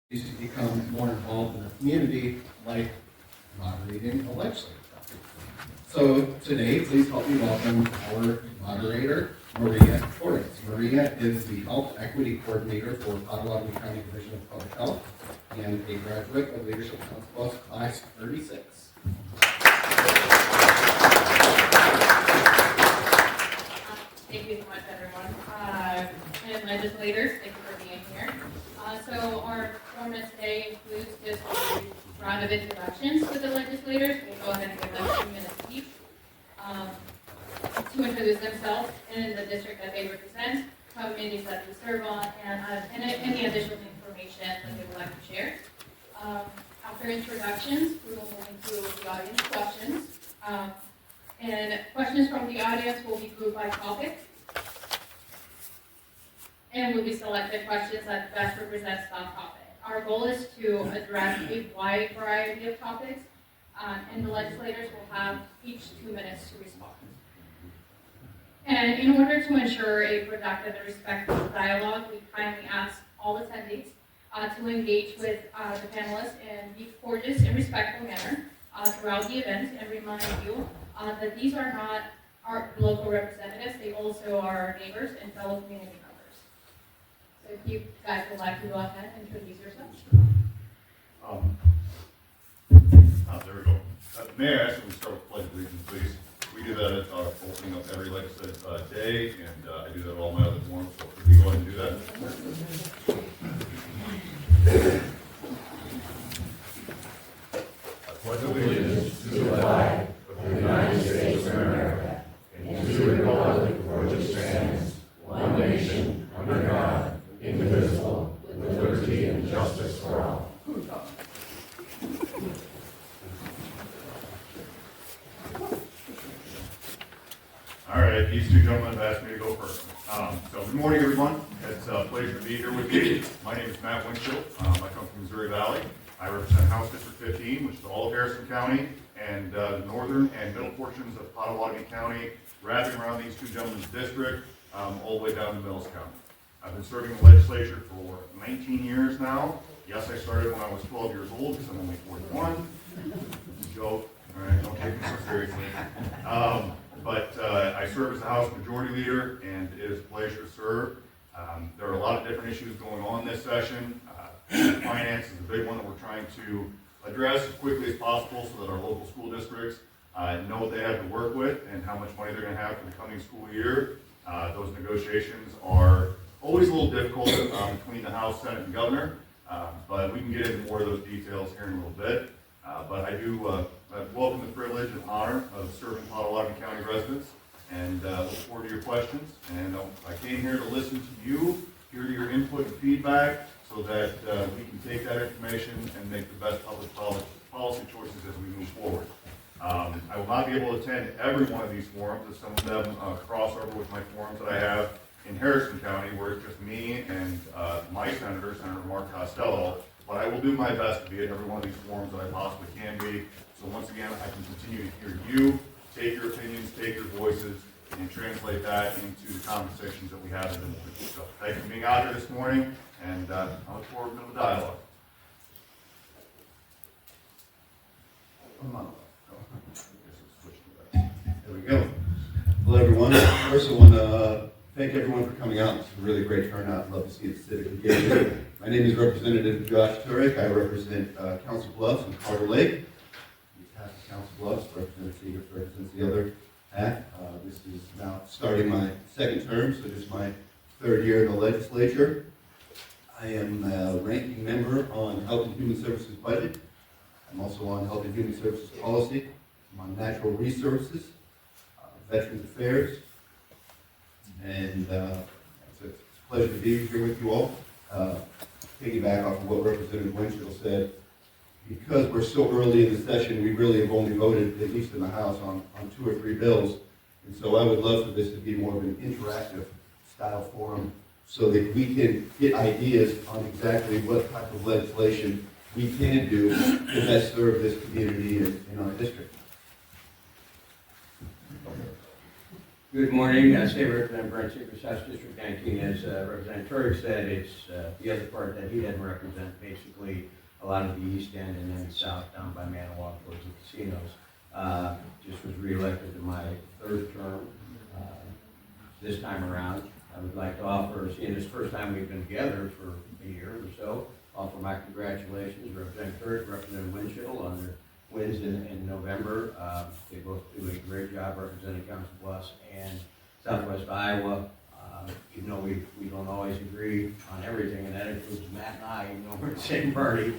to become more involved in the community, like moderating a legislative topic. So today, please help me welcome our moderator, Maria Turek. Maria is the Health Equity Coordinator for Potawatomi County Division of Public Health and a graduate of Leadership Council Plus Class 36. Thank you so much, everyone. And legislators, thank you for being here. So our format today includes just a round of introductions to the legislators. We'll go ahead and give them 2 minutes each to introduce themselves and the district that they represent, communities that they serve on, and any additional information that they would like to share. After introductions, we will move into the audience questions. And questions from the audience will be grouped by topic. And will be selected questions that best represents that topic. Our goal is to address a wide variety of topics, and the legislators will have each 2 minutes to respond. And in order to ensure a productive and respectful dialogue, we kindly ask all attendees to engage with the panelists in a courteous and respectful manner throughout the event, and remind you that these are not our local representatives, they also are our neighbors and fellow community members. So if you guys would like to go ahead and introduce yourselves. There we go. May I ask that we start with pledge of allegiance, please? We do that at opening up every legislative day, and I do that at all my other forums, so could we go ahead and do that? I pledge allegiance to the flag of the United States of America, and to the republic for which it stands, one nation, under God, indivisible, with liberty and justice for all. All right, these two gentlemen have asked me to go first. So good morning, everyone. It's a pleasure to be here with you. My name is Matt Windschitl. I come from Missouri Valley. I represent House District 15, which is all of Harrison County, and the northern and middle portions of Potawatomi County, wrapping around these two gentlemen's district, all the way down to Mills County. I've been serving the legislature for 19 years now. Yes, I started when I was 12 years old, because I'm only 41. It's a joke. All right, don't take me so seriously. But I serve as the House Majority Leader, and it is a pleasure to serve. There are a lot of different issues going on this session. Finance is a big one that we're trying to address as quickly as possible so that our local school districts know what they have to work with and how much money they're going to have for the coming school year. Those negotiations are always a little difficult between the House, Senate, and Governor, but we can get into more of those details here in a little bit. But I do welcome the privilege and honor of serving Potawatomi County residents, and look forward to your questions. And I came here to listen to you, hear your input and feedback, so that we can take that information and make the best public policy choices as we move forward. I will not be able to attend every one of these forums, as some of them cross over with my forums that I have in Harrison County, where it's just me and my senator, Senator Mark Costello. But I will do my best to be at every one of these forums that I possibly can be. So once again, I can continue to hear you, take your opinions, take your voices, and translate that into the conversations that we have in the morning. So thank you for being out here this morning, and I look forward to the dialogue. There we go. Hello, everyone. First, I want to thank everyone for coming out. It's a really great turnout. Love to see the civic engagement. My name is Representative Josh Turek. I represent Council Bluffs and Carter Lake. He's half of Council Bluffs. Representative Siegrist represents the other half. This is now starting my second term, so just my third year in the legislature. I am a ranking member on Health and Human Services budget. I'm also on Health and Human Services policy. I'm on natural resources, Veterans Affairs, and it's a pleasure to be here with you all. Piggyback off of what Representative Windschitl said, because we're so early in the session, we really have only voted, at least in the House, on 2 or 3 bills. And so I would love for this to be more of an interactive style forum so that we can get ideas on exactly what type of legislation we can do to best serve this community in our district. Good morning, State Representative Brent Siegrist, House District 19. As Representative Turek said, it's the other part that he doesn't represent, basically a lot of the east end and then south down by Manawag towards the casinos. Just was reelected to my third term this time around. I would like to offer, seeing this first time we've been together for a year or so, offer my congratulations to Representative Turek, Representative Windschitl on their wins in November. They both do a great job representing Council Bluffs and Southwest Iowa. Even though we don't always agree on everything, and that includes Matt and I, even though we're the same party,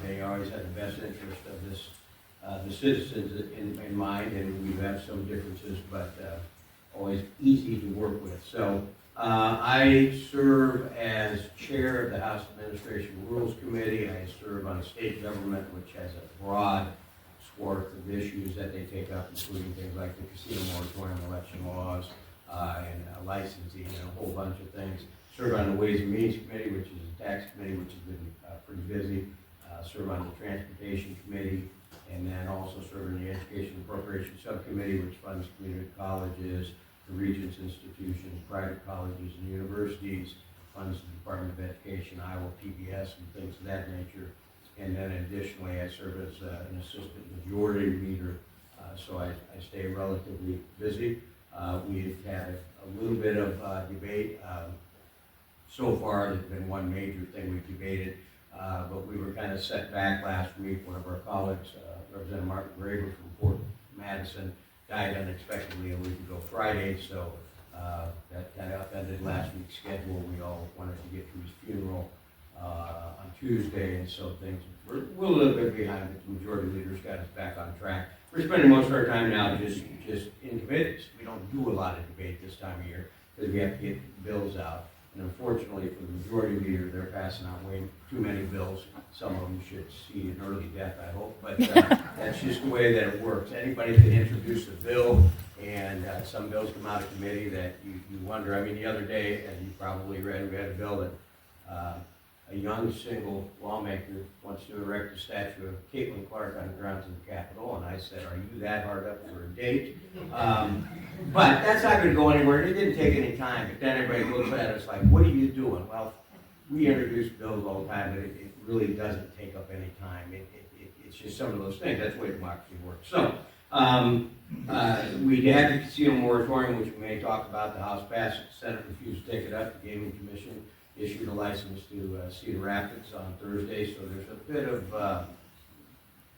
they always have the best interest of this, the citizens in mind, and we have some differences, but always easy to work with. So I serve as chair of the House Administration Rules Committee. I serve on state government, which has a broad swath of issues that they take up, including things like the casino moratorium, election laws, and licensing, and a whole bunch of things. Serve on the Ways and Means Committee, which is a tax committee, which has been pretty busy. Serve on the Transportation Committee, and then also serve in the Education Appropriation Subcommittee, which funds community colleges, the Regents institutions, private colleges and universities, funds the Department of Education, Iowa PBS, and things of that nature. And then additionally, I serve as an assistant majority leader, so I stay relatively busy. We've had a little bit of debate. So far, there's been one major thing we've debated, but we were kind of set back last week. One of our colleagues, Representative Martin Graber from Fort Madison, died unexpectedly a week ago Friday, so that kind of upended last week's schedule. We all wanted to get to his funeral on Tuesday, and so things we're a little bit behind, but the majority leaders got us back on track. We're spending most of our time now just in committees. We don't do a lot of debate this time of year because we have to get bills out. And unfortunately for the majority leader, they're passing out way too many bills. Some of them should see an early death, I hope, but that's just the way that it works. Anybody can introduce a bill, and some bills come out of committee that you wonder. I mean, the other day, and you probably read, we had a bill that a young single lawmaker wants to erect a statue of Caitlin Clark on the grounds of the Capitol, and I said, are you that hard up for a date? But that's not going to go anywhere. It didn't take any time, but then everybody looks at us like, what are you doing? Well, we introduce bills all the time, but it really doesn't take up any time. It's just some of those things. That's the way democracy works. So we had the casino moratorium, which we may talk about. The House passed it, the Senate refused to take it up. The Gaming Commission issued a license to Cedar Rapids on Thursday, so there's a bit of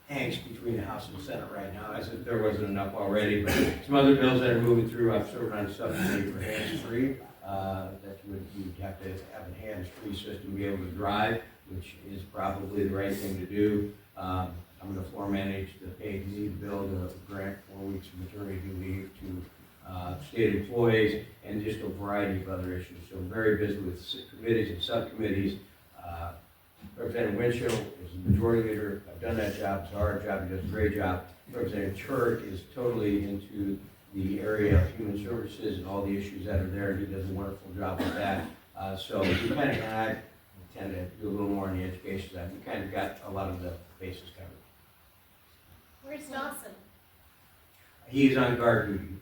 angst between the House and the Senate right now, as if there wasn't enough already. But some other bills that are moving through, I've served on a subcommittee for hands-free, that you'd have to have a hands-free system to be able to drive, which is probably the right thing to do. I'm going to floor manage the paid leave bill to grant 4 weeks of maternity leave to state employees, and just a variety of other issues. So I'm very busy with committees and subcommittees. Representative Windschitl is the majority leader. I've done that job. It's a hard job. He does a great job. Representative Turek is totally into the area of human services and all the issues that are there. He does a wonderful job with that. So we kind of, and I tend to do a little more on the education side. We kind of got a lot of the bases covered. Where's Dawson? He's on guard duty.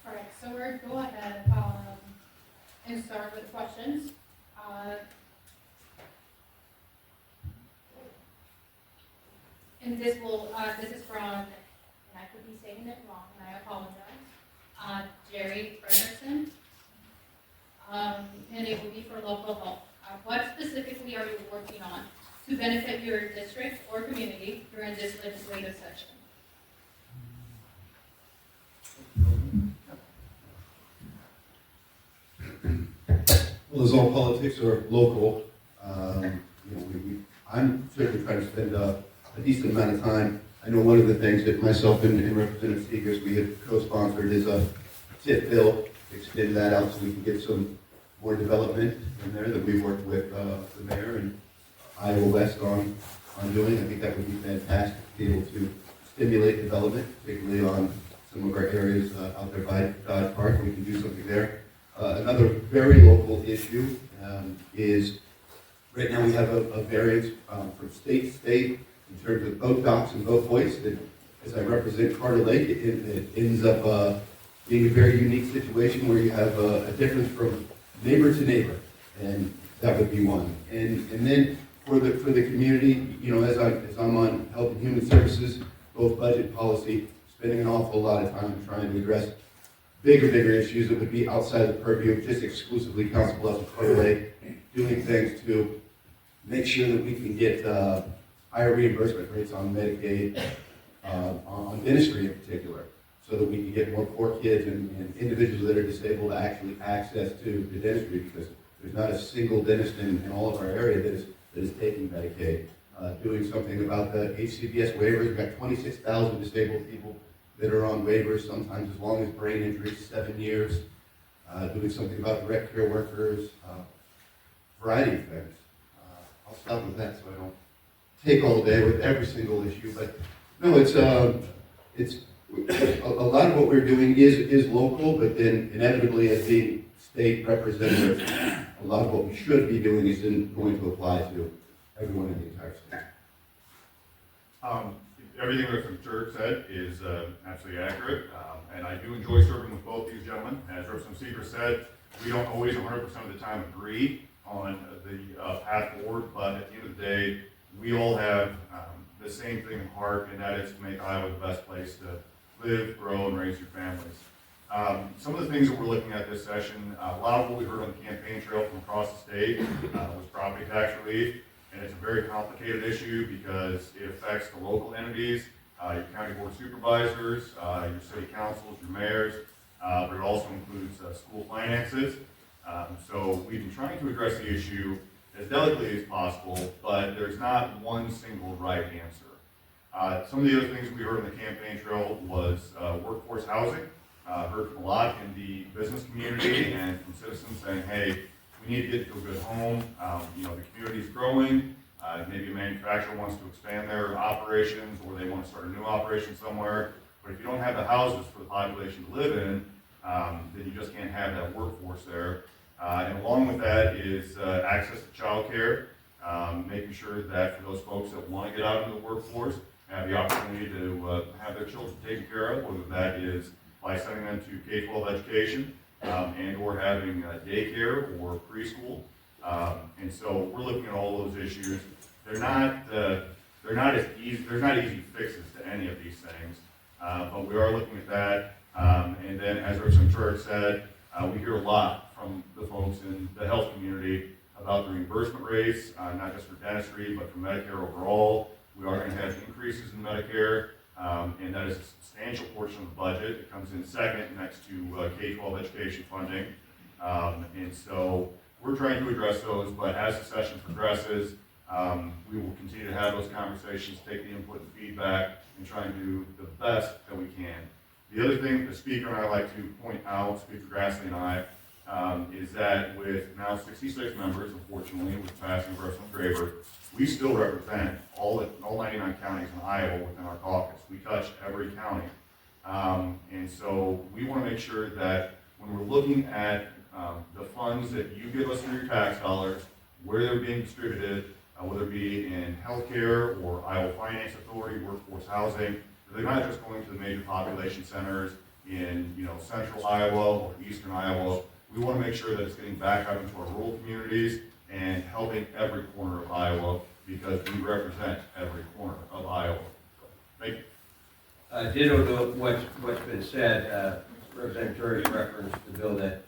All right, so we're go ahead and start with the questions. And this is from, and I could be saying it wrong, and I apologize, Jerry Frederiksen. And it will be for local health. What specifically are you working on to benefit your district or community during this legislative session? Well, as all politics are local, I'm certainly trying to spend a decent amount of time. I know one of the things that myself and Representative Siegrist, we have co-sponsored is a TIF bill, extend that out so we can get some more development in there that we've worked with the mayor and Iowa West on doing. I think that would be fantastic to be able to stimulate development, particularly on some of our areas out there by Dodge Park. We can do something there. Another very local issue is right now we have a variance from state to state in terms of boat docks and boat hoists that as I represent Carter Lake, it ends up being a very unique situation where you have a difference from neighbor to neighbor, and that would be one. And then for the community, you know, as I'm on Health and Human Services, both budget policy, spending an awful lot of time trying to address bigger issues that would be outside the purview of just exclusively Council Bluffs and Carter Lake, doing things to make sure that we can get higher reimbursement rates on Medicaid, on dentistry in particular, so that we can get more poor kids and individuals that are disabled actually access to dentistry, because there's not a single dentist in all of our area that is taking Medicaid. Doing something about the HCBS waivers. We've got 26,000 disabled people that are on waivers, sometimes as long as brain injuries, 7 years. Doing something about direct care workers, variety of things. I'll stop with that so I don't take all day with every single issue, but no, it's a lot of what we're doing is local, but then inevitably as being state representatives, a lot of what we should be doing is going to apply to everyone in the entire state. Everything that Turek said is absolutely accurate, and I do enjoy serving with both these gentlemen. As Representative Siegrist said, we don't always 100% of the time agree on the path forward, but at the end of the day, we all have the same thing in heart, and that is to make Iowa the best place to live, grow, and raise your families. Some of the things that we're looking at this session, a lot of what we heard on the campaign trail from across the state was property tax relief. And it's a very complicated issue because it affects the local entities, your county board supervisors, your city councils, your mayors, but it also includes school finances. So we've been trying to address the issue as delicately as possible, but there's not one single right answer. Some of the other things we heard on the campaign trail was workforce housing. Heard from a lot in the business community and from citizens saying, hey, we need to get to a good home. You know, the community's growing. Maybe a manufacturer wants to expand their operations, or they want to start a new operation somewhere. But if you don't have the houses for the population to live in, then you just can't have that workforce there. And along with that is access to childcare, making sure that for those folks that want to get out into the workforce, have the opportunity to have their children taken care of, whether that is by sending them to K-12 education, and or having daycare or preschool. And so we're looking at all those issues. They're not easy fixes to any of these things, but we are looking at that. And then, as Representative Turek said, we hear a lot from the folks in the health community about the reimbursement rates, not just for dentistry, but for Medicare overall. We are going to have increases in Medicare, and that is a substantial portion of the budget. It comes in second next to K-12 education funding. And so we're trying to address those, but as the session progresses, we will continue to have those conversations, take the input and feedback, and try and do the best that we can. The other thing the Speaker and I like to point out, Speaker Grassley and I, is that with now 66 members, unfortunately, with the passing of Representative Graber, we still represent all 99 counties in Iowa within our caucus. We touch every county. And so we want to make sure that when we're looking at the funds that you give us through your tax dollars, where they're being distributed, whether it be in healthcare or Iowa Finance Authority, workforce housing, they're not just going to the major population centers in central Iowa or eastern Iowa. We want to make sure that it's getting back out into our rural communities and helping every corner of Iowa, because we represent every corner of Iowa. Thank you. Ditto to what's been said, Representative Turek referenced the bill that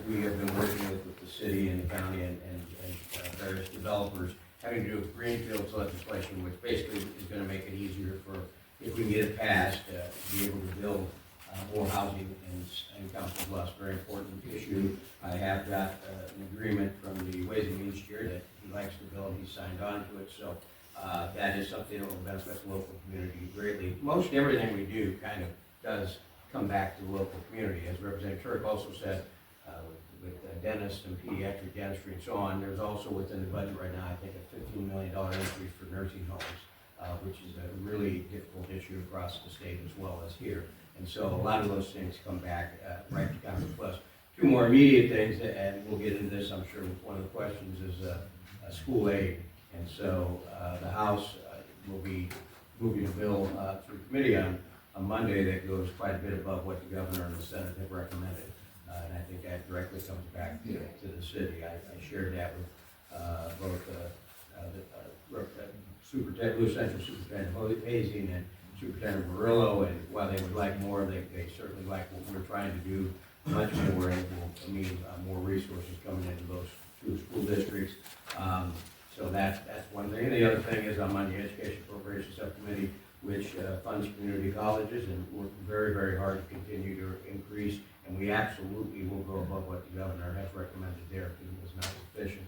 we have been working with the city and the county and various developers, having to do with greenfields legislation, which basically is going to make it easier for, if we can get it passed, to be able to build more housing in Council Bluffs. Very important issue. I have got an agreement from the Ways and Means Chair that he likes the bill and he signed on to it. So that is something that will benefit the local community greatly. Most everything we do kind of does come back to the local community. As Representative Turek also said, with dentists and pediatric dentistry and so on, there's also within the budget right now, I think, a $15 million increase for nursing homes, which is a really difficult issue across the state as well as here. And so a lot of those things come back right to Council Plus. Two more immediate things, and we'll get into this, I'm sure, with one of the questions, is school aid. And so the House will be moving a bill through committee on Monday that goes quite a bit above what the governor and the Senate have recommended. And I think that directly comes back to the city. I shared that with both Superintendent, Blue Central Superintendent Hazing and Superintendent Murillo, and while they would like more, they certainly like what we're trying to do much more, and will mean more resources coming into those two school districts. So that's one thing. And the other thing is I'm on the Education Appropriations Subcommittee, which funds community colleges, and working very, very hard to continue to increase. And we absolutely will go above what the governor has recommended there because it was not sufficient.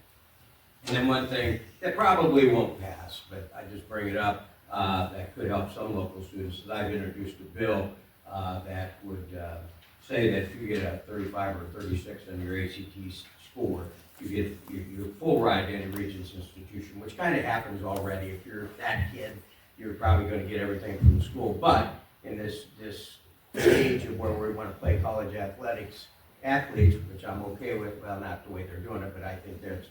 And then one thing that probably won't pass, but I just bring it up, that could help some local students, is I've introduced a bill that would say that if you get a 35 or 36 on your ACT score, you get your full ride to any Regents institution, which kind of happens already. If you're that kid, you're probably going to get everything from the school. But in this age of where we want to play college athletes, which I'm okay with, well, not the way they're doing it, but I think that's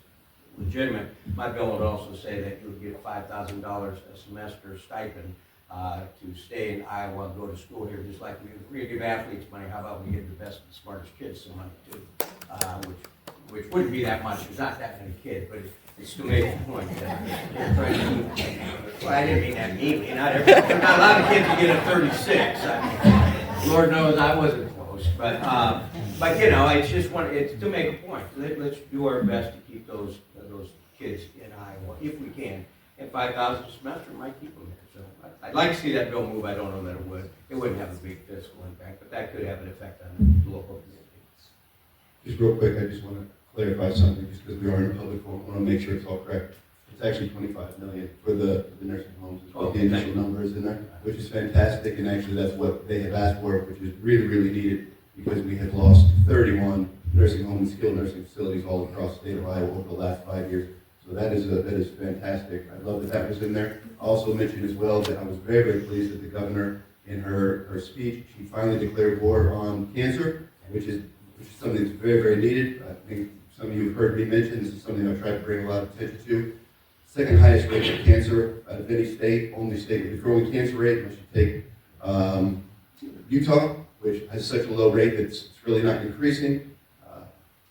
legitimate. My bill would also say that you would get $5,000 a semester stipend to stay in Iowa and go to school here, just like we give athletes money. How about we give the best and smartest kids some money too? Which wouldn't be that much. There's not that many kids, but it's to make the point that well, I didn't mean that meanly. Not a lot of kids get a 36. I mean, Lord knows I wasn't close, but you know, it's just it's to make a point. Let's do our best to keep those kids in Iowa if we can. And $5,000 a semester might keep them there. So I'd like to see that bill move. I don't know that it would. It wouldn't have a big fiscal impact, but that could have an effect on the local community. Just real quick, I just want to clarify something, just because we are in a public forum, I want to make sure it's all correct. It's actually $25 million for the nursing homes, is what the initial number is in there, which is fantastic, and actually that's what they have asked for, which is really, really needed, because we have lost 31 nursing homes and skilled nursing facilities all across the state of Iowa over the last 5 years. So that is fantastic. I love that was in there. I also mentioned as well that I was very, very pleased that the governor, in her speech, she finally declared war on cancer, which is something that's very, very needed. I think some of you have heard me mention, this is something I've tried to bring a lot of attention to. Second highest rate of cancer out of any state, only state with a growing cancer rate. Unless you take Utah, which has such a low rate that it's really not increasing.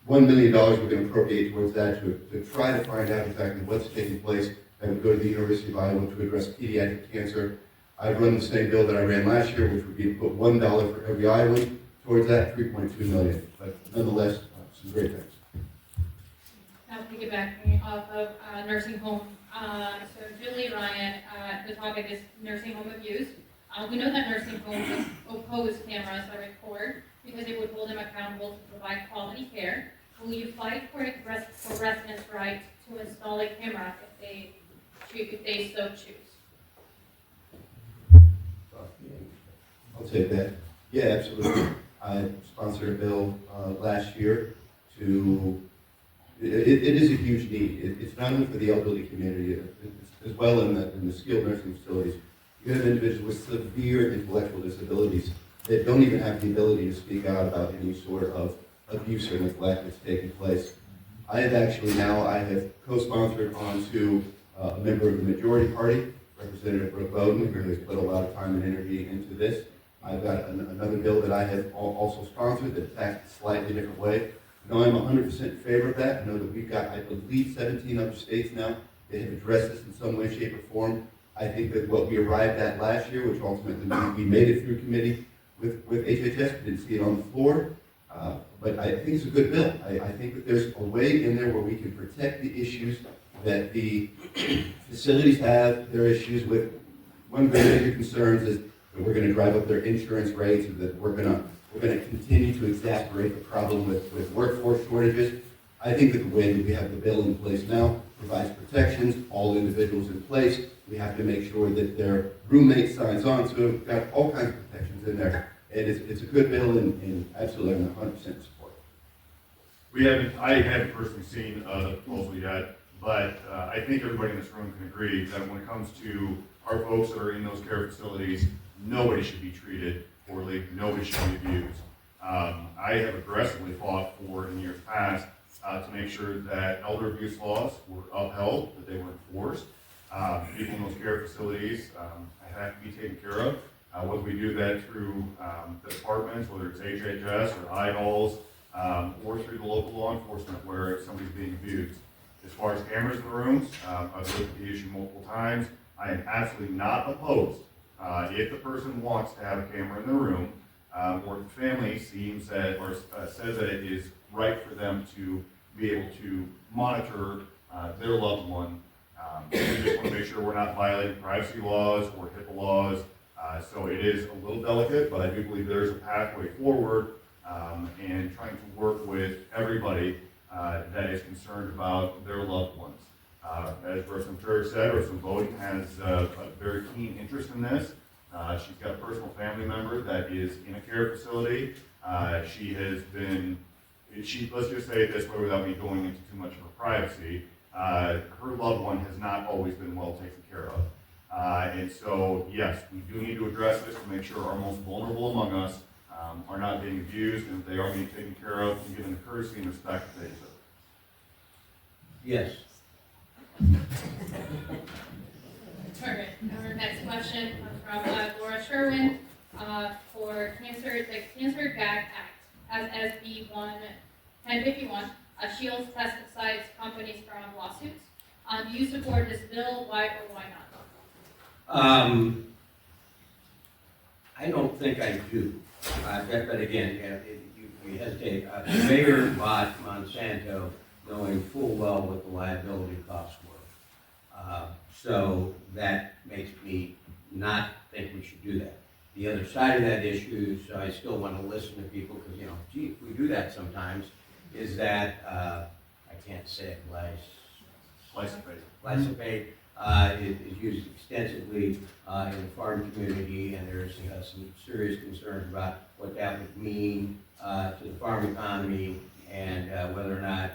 $1 million we're going to appropriate towards that to try to find out exactly what's taking place. I would go to the University of Iowa to address pediatric cancer. I'd run the same bill that I ran last year, which would be to put $1 for every Iowan towards that, $3.2 million. But nonetheless, some great things. Now piggybacking off of nursing home, so Julie Ryan, the topic is nursing home abuse. We know that nursing homes oppose cameras that record because it would hold them accountable to provide quality care. Will you fight for residents' right to install a camera if they so choose? I'll take that. Yeah, absolutely. I sponsored a bill last year to, it is a huge need. It's not only for the elderly community, it's as well in the skilled nursing facilities. You have individuals with severe intellectual disabilities that don't even have the ability to speak out about any sort of abuse or neglect that's taking place. I have co-sponsored onto a member of the majority party, Representative Brooke Bowden, who has put a lot of time and energy into this. I've got another bill that I have also sponsored that attacks a slightly different way. No, I'm 100% in favor of that. I know that we've got, I believe, 17 other states now that have addressed this in some way, shape, or form. I think that what we arrived at last year, which ultimately we made it through committee with HHS, we didn't see it on the floor, but I think it's a good bill. I think that there's a way in there where we can protect the issues that the facilities have, their issues with. One of the major concerns is that we're going to drive up their insurance rates, and that we're going to continue to exacerbate the problem with workforce shortages. I think that the way that we have the bill in place now provides protections, all individuals in place. We have to make sure that their roommate signs on, so we've got all kinds of protections in there. It's a good bill, and absolutely I'm 100% support. I haven't personally seen the proposal yet, but I think everybody in this room can agree that when it comes to our folks that are in those care facilities, nobody should be treated poorly, nobody should be abused. I have aggressively fought for, in years past, to make sure that elder abuse laws were upheld, that they were enforced. People in those care facilities have to be taken care of. Whether we do that through the departments, whether it's HHS or IDOLs, or through the local law enforcement where somebody's being abused. As far as cameras in the rooms, I've looked at the issue multiple times. I am absolutely not opposed. If the person wants to have a camera in the room, or the family seems that, or says that it is right for them to be able to monitor their loved one. We just want to make sure we're not violating privacy laws or HIPAA laws. So it is a little delicate, but I do believe there's a pathway forward, and trying to work with everybody that is concerned about their loved ones. As Representative Turek said, Representative Bowden has a very keen interest in this. She's got a personal family member that is in a care facility. She has been, let's just say it this way without me going into too much of her privacy, her loved one has not always been well taken care of. And so, yes, we do need to address this to make sure our most vulnerable among us are not being abused, and if they are being taken care of, and given the courtesy and respect that they deserve. Yes. Perfect. Our next question comes from Laura Sherwin for the Cancer Gag Act, as SB 1051 shields pesticides companies from lawsuits. Do you support this bill? Why or why not? I don't think I do. But again, you hesitate. Mayor bought Monsanto knowing full well what the liability costs were. So that makes me not think we should do that. The other side of that issue, so I still want to listen to people because, gee, if we do that sometimes, is that, I can't say it, glyphosate is used extensively in the farm community, and there's some serious concerns about what that would mean to the farm economy and whether or not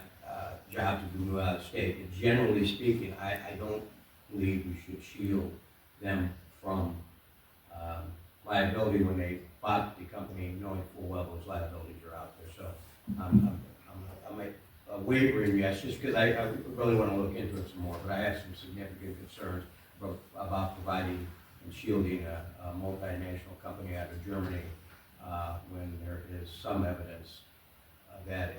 jobs would move out of state. And generally speaking, I don't believe we should shield them from liability when they bought the company, knowing full well those liabilities are out there. So I'm a wavering yes, just because I really want to look into it some more, but I have some significant concerns about providing and shielding a multinational company out of Germany when there is some evidence that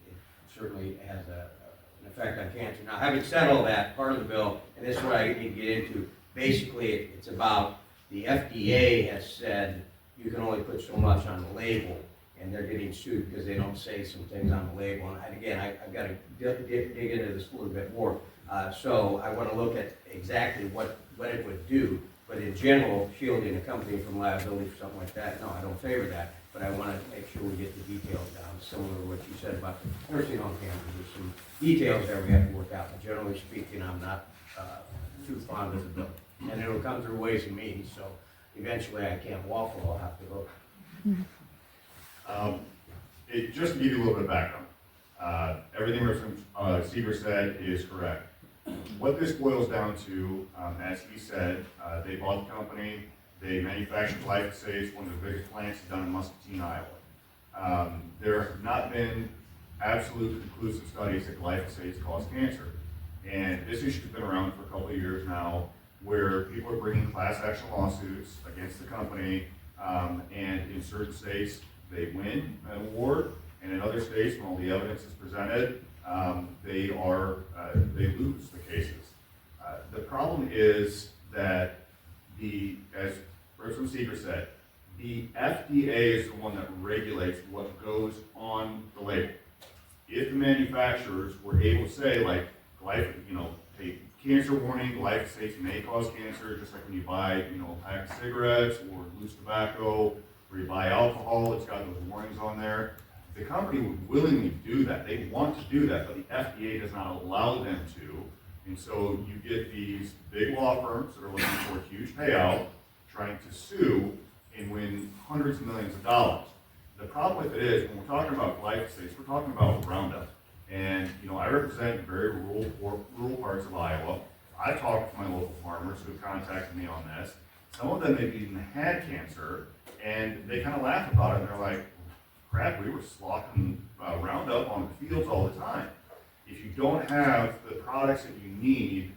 it certainly has an effect on cancer. Now, having said all that, part of the bill, and this is what I need to get into, basically it's about the FDA has said you can only put so much on the label, and they're getting sued because they don't say some things on the label. And again, I've got to dig into this a little bit more. So I want to look at exactly what it would do. But in general, shielding a company from liability for something like that, no, I don't favor that. But I want to make sure we get the details down, similar to what you said about the nursing home campus. There's some details there we have to work out. But generally speaking, I'm not too fond of the bill. And it'll come through Ways and Means, so eventually I can't waffle, I'll have to vote. Just to give you a little bit of background, everything Representative Siegrist said is correct. What this boils down to, as he said, they bought the company, they manufactured glyphosate, one of the biggest plants done in Muscatine, Iowa. There have not been absolute conclusive studies that glyphosate cause cancer. And this issue has been around for a couple of years now, where people are bringing class action lawsuits against the company, and in certain states, they win an award, and in other states, when all the evidence is presented, they lose the cases. The problem is that as Representative Siegrist said, the FDA is the one that regulates what goes on the label. If the manufacturers were able to say, like, hey, cancer warning, glyphosate may cause cancer, just like when you buy, a pack of cigarettes or loose tobacco, or you buy alcohol, it's got those warnings on there. The company would willingly do that. They want to do that, but the FDA does not allow them to. And so you get these big law firms that are looking for a huge payout, trying to sue and win hundreds of millions of dollars. The problem with it is, when we're talking about glyphosate, we're talking about Roundup. And, I represent very rural parts of Iowa. I talked to my local farmers who have contacted me on this. Some of them have even had cancer, and they kind of laugh about it, and they're like, crap, we were slaughting Roundup on the fields all the time. If you don't have the products that you need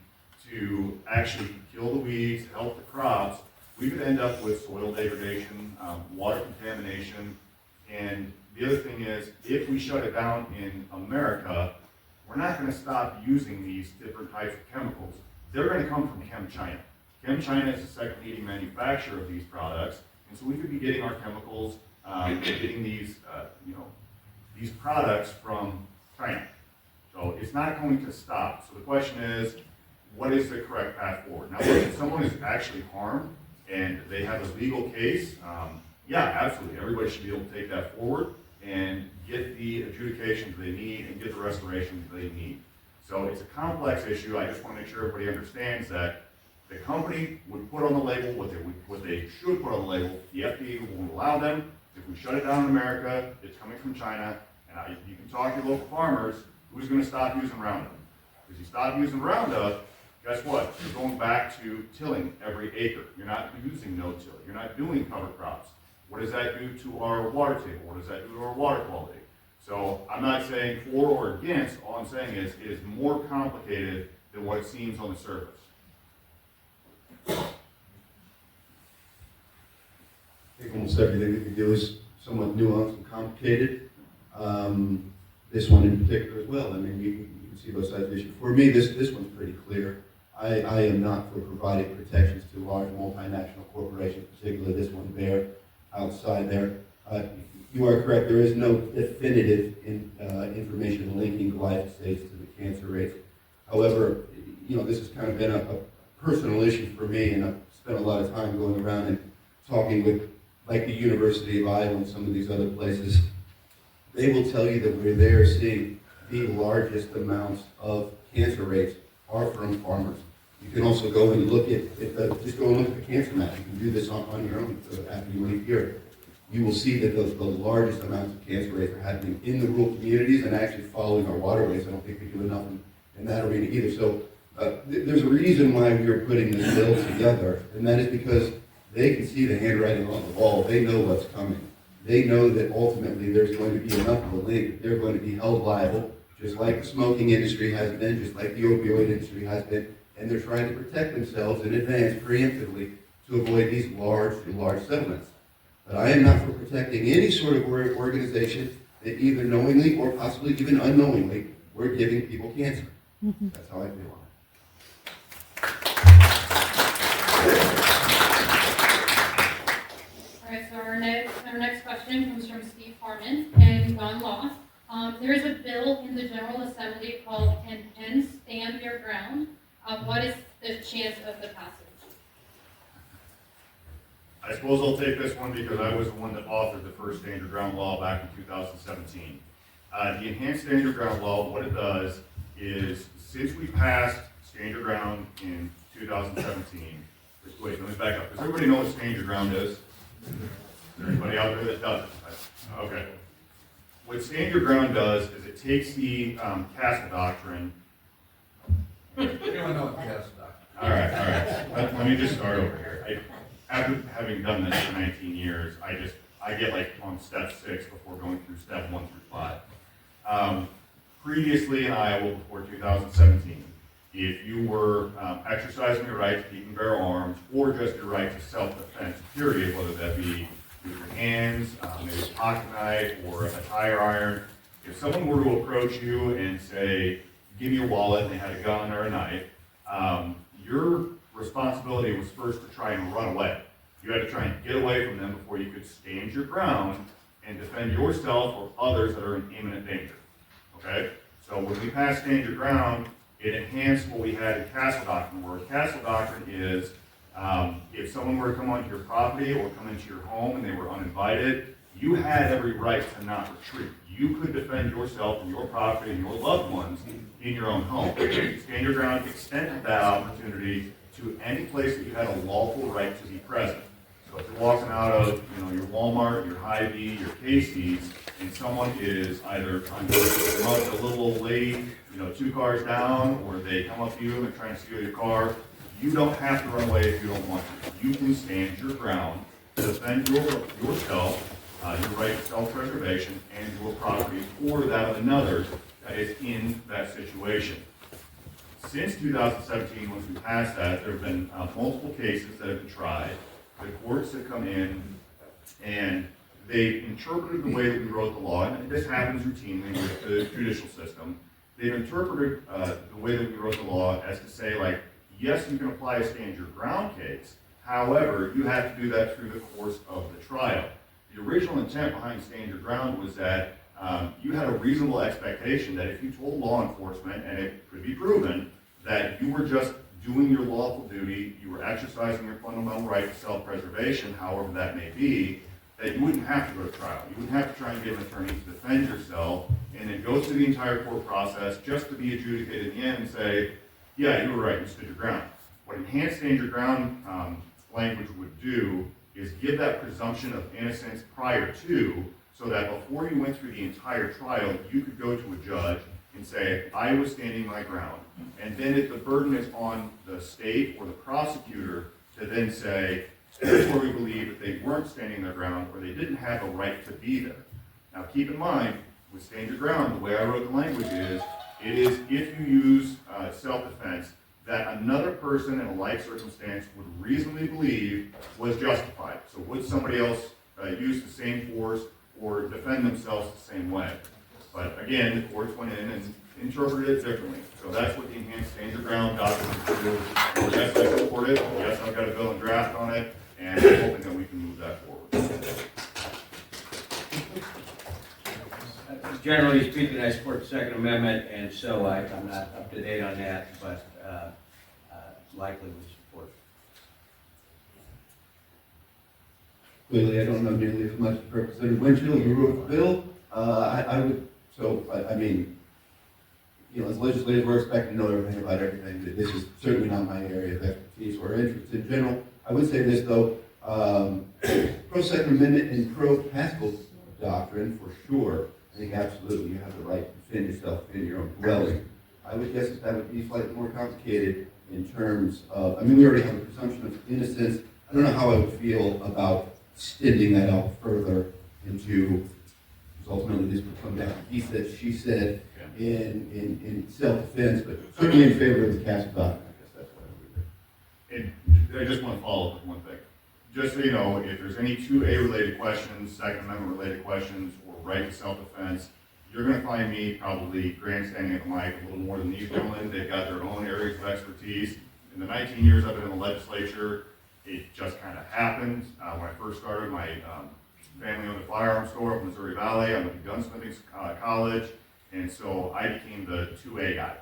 to actually kill the weeds, help the crops, we could end up with soil degradation, water contamination, and the other thing is, if we shut it down in America, we're not going to stop using these different types of chemicals. They're going to come from ChemChina. ChemChina is the second leading manufacturer of these products, and so we could be getting our chemicals, getting these, these products from China. So it's not going to stop. So the question is, what is the correct path forward? Now, if someone is actually harmed and they have a legal case, yeah, absolutely. Everybody should be able to take that forward and get the adjudications they need and get the restorations they need. So it's a complex issue. I just want to make sure everybody understands that the company would put on the label what they should put on the label. The FDA won't allow them. If we shut it down in America, it's coming from China. And you can talk to your local farmers, who's going to stop using Roundup? If you stop using Roundup, guess what? You're going back to tilling every acre. You're not using no-till. You're not doing cover crops. What does that do to our water table? What does that do to our water quality? So I'm not saying for or against. All I'm saying is it is more complicated than what it seems on the surface. I think almost everything that we do is somewhat nuanced and complicated. This one in particular as well. I mean, you can see both sides of the issue. For me, this one's pretty clear. I am not for providing protections to large multinational corporations, particularly this one there, outside there. You are correct. There is no definitive information linking glyphosate to the cancer rates. However, this has kind of been a personal issue for me, and I've spent a lot of time going around and talking with, like, the University of Iowa and some of these other places. They will tell you that we're there seeing the largest amounts of cancer rates are from farmers. You can also go and look at just go and look at the cancer map. You can do this on your own after you leave here. You will see that the largest amounts of cancer rates are happening in the rural communities and actually following our waterways. I don't think we do enough in that arena either. So there's a reason why we are putting this bill together, and that is because they can see the handwriting on the wall. They know what's coming. They know that ultimately there's going to be enough of a link that they're going to be held liable, just like the smoking industry has been, just like the opioid industry has been, and they're trying to protect themselves in advance, preemptively, to avoid these large settlements. But I am not for protecting any sort of organization that either knowingly or possibly even unknowingly we're giving people cancer. That's how I feel on it. All right, so our next question comes from Steve Harmon and Gun Law. There is a bill in the General Assembly called "And Stand Your Ground." What is the chance of the passage? I suppose I'll take this one because I was the one that authored the first Stand Your Ground law back in 2017. The Enhanced Stand Your Ground law, what it does is, since we passed Stand Your Ground in 2017, wait, let me back up. Does everybody know what Stand Your Ground is? Is there anybody out there that doesn't? Okay. What Stand Your Ground does is it takes the castle doctrine. You don't know what castle doctrine. All right. Let me just start over here. After having done this for 19 years, I get like on step 6 before going through step 1 through 5. Previously in Iowa, before 2017, if you were exercising your right to keep and bear arms, or just your right to self-defense, period, whether that be with your hands, maybe a pocket knife, or a tire iron, if someone were to approach you and say, give me a wallet, and they had a gun or a knife, your responsibility was first to try and run away. You had to try and get away from them before you could stand your ground and defend yourself or others that are in imminent danger. Okay? So when we passed Stand Your Ground, it enhanced what we had in Castle Doctrine, where Castle Doctrine is if someone were to come onto your property or come into your home and they were uninvited, you had every right to not retreat. You could defend yourself and your property and your loved ones in your own home. Stand Your Ground extended that opportunity to any place that you had a lawful right to be present. So if you're walking out of your Walmart, your Hy-Vee, your Casey's, and someone is either trying to run a little old lady, 2 cars down, or they come up to you and they're trying to steal your car, you don't have to run away if you don't want to. You can stand your ground to defend yourself, your right to self-preservation, and your property, or that of another that is in that situation. since 2017, once we passed that, there have been multiple cases that have been tried. The courts have come in and they've interpreted the way that we wrote the law, and this happens routinely with the judicial system. They've interpreted the way that we wrote the law as to say, like, yes, you can apply a stand your ground case. However, you have to do that through the course of the trial. The original intent behind stand your ground was that you had a reasonable expectation that if you told law enforcement, and it could be proven, that you were just doing your lawful duty, you were exercising your fundamental right to self-preservation, however that may be, that you wouldn't have to go to trial. You wouldn't have to try and get an attorney to defend yourself and then go through the entire court process just to be adjudicated in the end and say, yeah, you were right, you stood your ground. What enhanced stand your ground language would do is give that presumption of innocence prior to, so that before you went through the entire trial, you could go to a judge and say, I was standing my ground. And then if the burden is on the state or the prosecutor to then say, therefore we believe that they weren't standing their ground or they didn't have a right to be there. Now keep in mind, with stand your ground, the way I wrote the language is, it is if you use self-defense that another person in a like circumstance would reasonably believe was justified. So would somebody else use the same force or defend themselves the same way? But again, the courts went in and interpreted it differently. So that's what the enhanced stand your ground doctrine do. Yes, I support it. Yes, I've got a bill and draft on it, and I'm hoping that we can move that forward. Generally speaking, I support the Second Amendment, and so I'm not up to date on that, but likely would support. Clearly, I don't know nearly as much as Representative Windschitl, who wrote the bill. I would, I mean, you know, as legislators, we're expected to know everything about everything. But this is certainly not my area of expertise or interest in general. I would say this, though, pro-Second Amendment and pro-Haskell doctrine, for sure. I think absolutely you have the right to defend yourself in your own dwelling. I would guess that would be slightly more complicated in terms of, I mean, we already have a presumption of innocence. I don't know how I would feel about extending that out further into, because ultimately this would come down to he said, she said, in self-defense, but certainly in favor of the Cass doctrine. I guess that's what I would do. And I just want to follow up with one thing. Just so you know, if there's any 2A related questions, Second Amendment related questions, or right to self-defense, you're going to find me probably grandstanding at the mic a little more than these gentlemen. They've got their own areas of expertise. In the 19 years I've been in the legislature, it just kind of happened. When I first started, my family owned a firearms store up in Missouri Valley. I went to gunsmithing college, and so I became the 2A guy.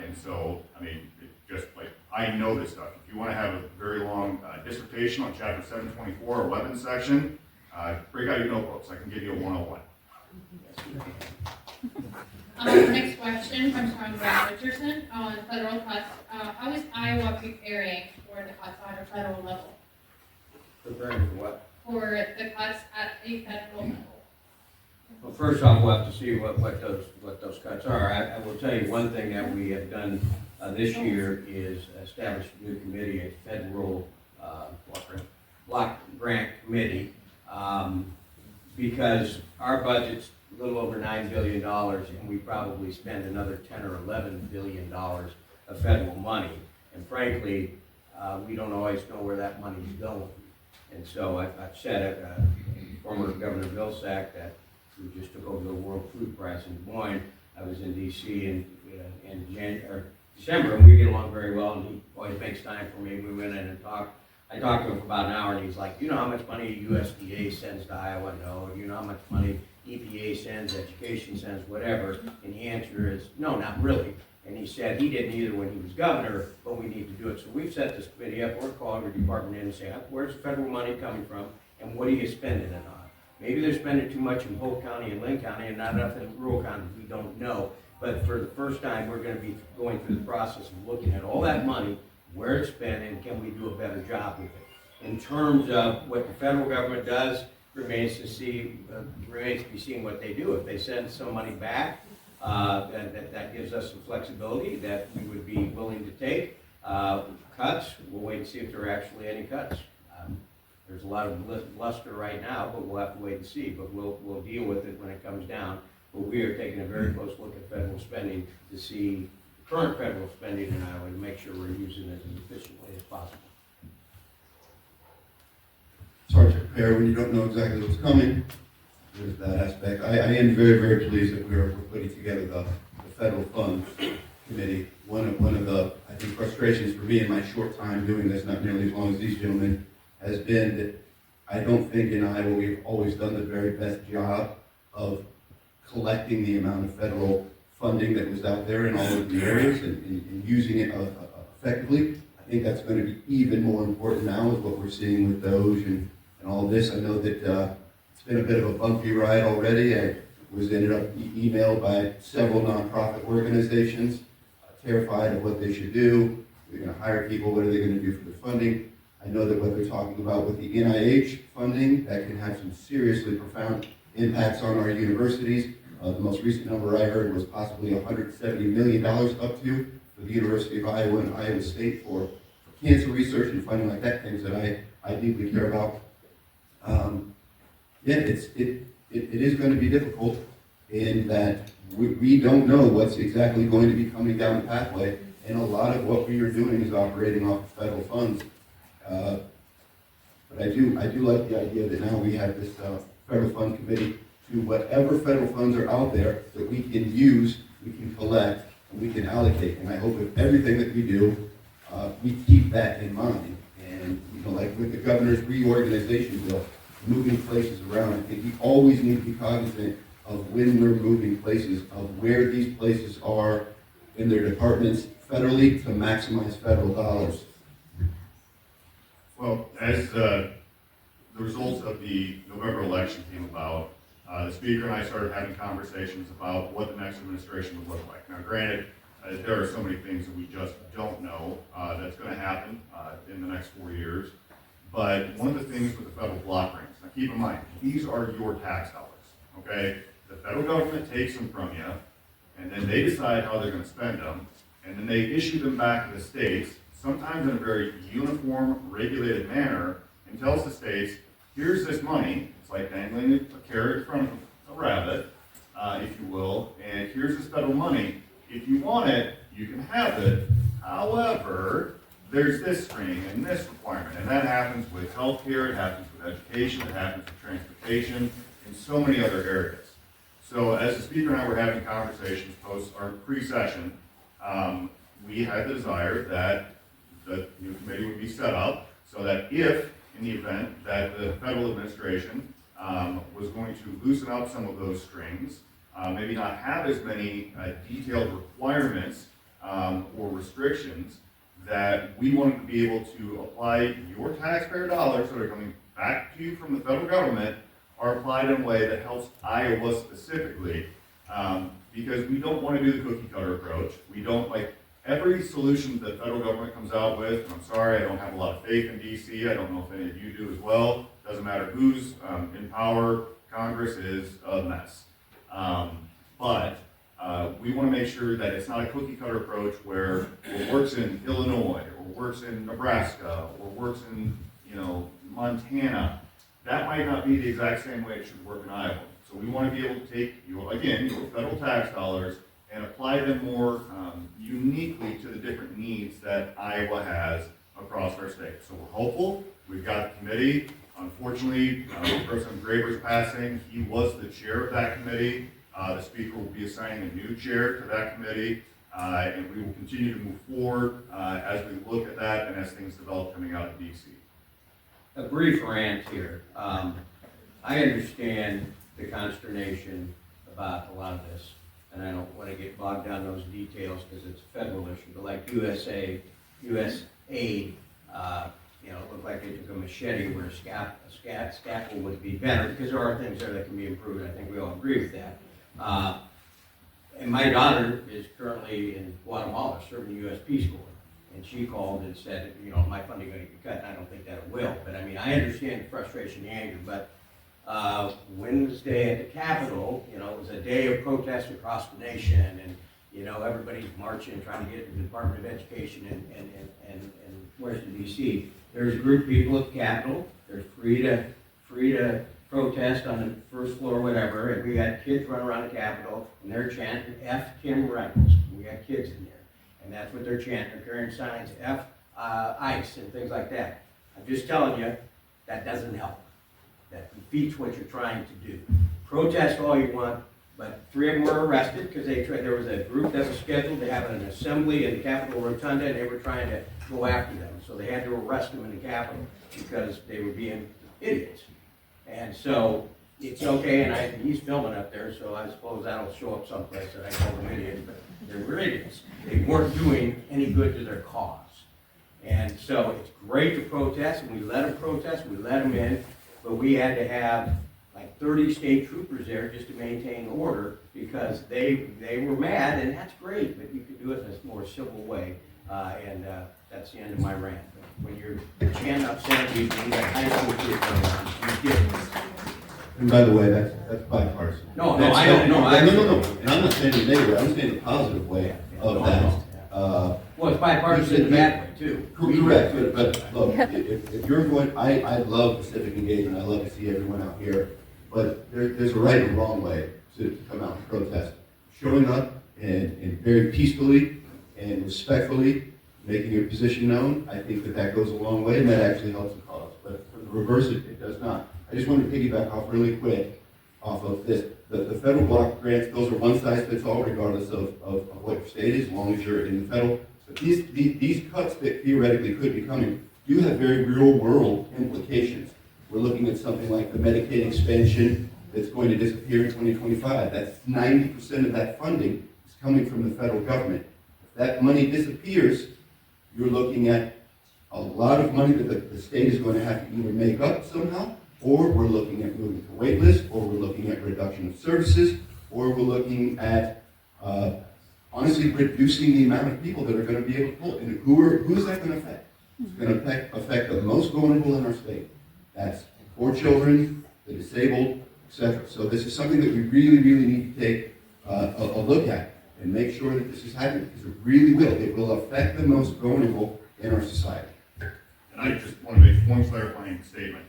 And so, I mean, just like, I know this stuff. If you want to have a very long dissertation on Chapter 724 or weapons section, break out your notebooks. I can give you a 101. Our next question comes from Brad Richardson on federal cuts. How is Iowa preparing for the cuts on a federal level? Preparing for what? For the cuts at a federal level? Well, first off, we'll have to see what those cuts are. I will tell you one thing that we have done this year is establish a new committee, a federal block grant committee, because our budget's a little over $9 billion, and we probably spend another $10 or $11 billion of federal money. And frankly, we don't always know where that money's going. And so I've said former Governor Vilsack that who just took over the World Food Prize in Des Moines. I was in D.C. in December, and we get along very well, and he always makes time for me. We went in and talked. I talked to him for about an hour, and he's like, "Do you know how much money USDA sends to Iowa?" "No." "Do you know how much money EPA sends, education sends, whatever?" And the answer is, "No, not really." And he said he didn't either when he was governor, but we need to do it. So we've set this committee up. We're calling our department in and saying, where's the federal money coming from, and what are you spending it on? Maybe they're spending too much in Polk County and Lynn County and not enough in rural counties. We don't know. But for the first time, we're going to be going through the process of looking at all that money, where it's spent, and can we do a better job with it. In terms of what the federal government does, remains to be seen what they do. If they send some money back, that gives us some flexibility that we would be willing to take. Cuts, we'll wait and see if there are actually any cuts. There's a lot of bluster right now, but we'll have to wait and see. But we'll deal with it when it comes down. But we are taking a very close look at federal spending to see current federal spending in Iowa to make sure we're using it as efficiently as possible. It's hard to prepare when you don't know exactly what's coming. There's that aspect. I am very, very pleased that we're putting together the federal funds committee. One of the, I think, frustrations for me in my short time doing this, not nearly as long as these gentlemen, has been that I don't think in Iowa we've always done the very best job of collecting the amount of federal funding that was out there in all of the areas and using it effectively. I think that's going to be even more important now with what we're seeing with Doge and all this. I know that it's been a bit of a bumpy ride already. I was ended up emailed by several nonprofit organizations, terrified of what they should do. They're going to hire people. What are they going to do for the funding? I know that what they're talking about with the NIH funding, that can have some seriously profound impacts on our universities. The most recent number I heard was possibly $170 million up to for the University of Iowa and Iowa State for cancer research and funding like that, things that I deeply care about. It is going to be difficult in that we don't know what's exactly going to be coming down the pathway, and a lot of what we are doing is operating off of federal funds. But I do like the idea that now we have this federal fund committee to whatever federal funds are out there that we can use, we can collect, and we can allocate. And I hope with everything that we do, we keep that in mind. And like with the governor's reorganization bill, moving places around, I think we always need to be cognizant of when we're moving places, of where these places are in their departments federally to maximize federal dollars. Well, as the results of the November election came about, the speaker and I started having conversations about what the next administration would look like. Now, granted, there are so many things that we just don't know that's going to happen in the next 4 years. But one of the things with the federal block grants, now keep in mind, these are your tax dollars, okay? The federal government takes them from you, and then they decide how they're going to spend them, and then they issue them back to the states, sometimes in a very uniform, regulated manner, and tells the states, here's this money. It's like dangling a carrot in front of a rabbit, if you will, and here's this federal money. If you want it, you can have it. However, there's this string and this requirement, and that happens with healthcare, it happens with education, it happens with transportation, and so many other areas. So as the speaker and I were having conversations post our pre-session, we had the desire that the new committee would be set up so that if, in the event that the federal administration was going to loosen up some of those strings, maybe not have as many detailed requirements or restrictions, that we wanted to be able to apply your taxpayer dollars that are coming back to you from the federal government are applied in a way that helps Iowa specifically, because we don't want to do the cookie cutter approach. We don't like every solution that the federal government comes out with. And I'm sorry, I don't have a lot of faith in DC. I don't know if any of you do as well. Doesn't matter who's in power. Congress is a mess. But we want to make sure that it's not a cookie cutter approach where it works in Illinois or works in Nebraska or works in Montana. That might not be the exact same way it should work in Iowa. So we want to be able to take your federal tax dollars and apply them more uniquely to the different needs that Iowa has across our state. So we're hopeful. We've got the committee. Unfortunately, President Graber's passing. He was the chair of that committee. The speaker will be assigning a new chair to that committee, and we will continue to move forward as we look at that and as things develop coming out of DC. A brief rant here. I understand the consternation about a lot of this, and I don't want to get bogged down in those details because it's a federal issue, but like U.S. aid, it looked like they took a machete where a scalpel would be better, because there are things there that can be improved. I think we all agree with that. And my daughter is currently in Guatemala serving U.S. Peace Corps, and she called and said, my funding going to get cut, and I don't think that it will. But I mean, I understand the frustration, the anger, but Wednesday at the Capitol, it was a day of protest across the nation, and everybody's marching, trying to get to the Department of Education and Washington D.C. There's a group of people at the Capitol. They're free to protest on the first floor, whatever. And we had kids running around the Capitol, and they're chanting "F Kim Reynolds." We got kids in there, And that's what they're chanting. They're carrying signs, F, ICE, and things like that. I'm just telling you, that doesn't help. That defeats what you're trying to do. Protest all you want, but 3 of them were arrested because there was a group that was scheduled to have an assembly in the Capitol Rotunda, and they were trying to go after them. So they had to arrest them in the Capitol because they were being idiots. And so it's okay, and he's filming up there, so I suppose that'll show up someplace that I call them idiots, but they were idiots. They weren't doing any good to their cause. And so it's great to protest, and we let them protest, we let them in, but we had to have like 30 state troopers there just to maintain order because they were mad, and that's great, but you can do it in a more civil way, and that's the end of my rant. When you're chanting obscenities, when you got high school kids around, you get. And by the way, that's bipartisan. No, That's I don't know. No. And I'm not saying the negative, I'm saying the positive way of that. Well, it's bipartisan in a bad way, too. Correct, but look, if you're going, I love the civic engagement, I love to see everyone out here, but there's a right and wrong way to come out and protest. Showing up and very peacefully and respectfully making your position known, I think that goes a long way, and that actually helps the cause. But for the reverse, it does not. I just want to piggyback off really quick off of this. The federal block grants, those are one size fits all regardless of what your state is, as long as you're in the federal. But these cuts that theoretically could be coming do have very real world implications. We're looking at something like the Medicaid expansion that's going to disappear in 2025. That's 90% of that funding is coming from the federal government. If that money disappears, you're looking at a lot of money that the state is going to have to either make up somehow, or we're looking at moving to wait lists, or we're looking at reduction of services, or we're looking at honestly reducing the amount of people that are going to be able to pull. And who is that going to affect? It's going to affect the most vulnerable in our state. That's poor children, the disabled, etc. So this is something that we really, really need to take a look at and make sure that this is happening, because it really will. It will affect the most vulnerable in our society. And I just want to make one clarifying statement.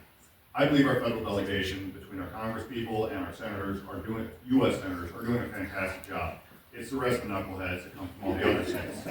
I believe our federal delegation, between our congresspeople and our senators, U.S. senators, are doing a fantastic job. It's the rest of the knuckleheads that come from all the other states.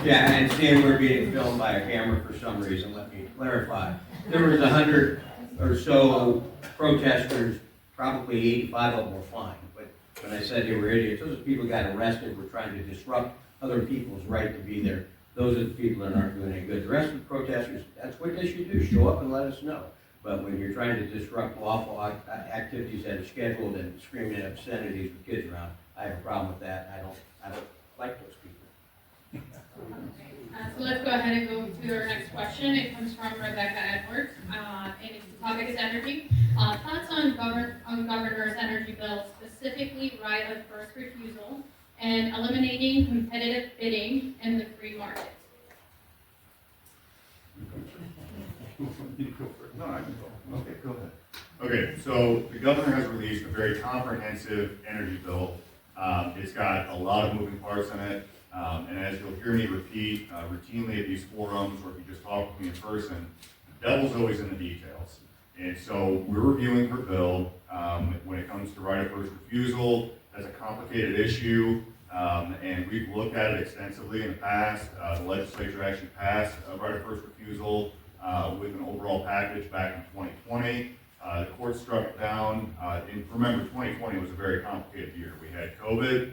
Yeah, and Stan, we're being filmed by a camera for some reason, let me clarify. There was 100 or so protesters, probably 85 of them were fine, but when I said they were idiots, those people got arrested, were trying to disrupt other people's right to be there. Those are the people that aren't doing any good. The rest of the protesters, that's what they should do, show up and let us know. But when you're trying to disrupt lawful activities that are scheduled and screaming obscenities with kids around, I have a problem with that. I don't like those people. So let's go ahead and go to our next question. It comes from Rebecca Edwards, and the topic is energy. Thoughts on governor's energy bill, specifically right of first refusal and eliminating competitive bidding in the free market. No, I can go. Okay, go ahead. Okay, so the governor has released a very comprehensive energy bill. It's got a lot of moving parts in it, and as you'll hear me repeat routinely at these forums, or if you just talk with me in person, the devil's always in the details. And so we're reviewing her bill. When it comes to right of first refusal, that's a complicated issue, and we've looked at it extensively in the past. The legislature actually passed a right of first refusal with an overall package back in 2020. The court struck it down. And remember, 2020 was a very complicated year. We had COVID.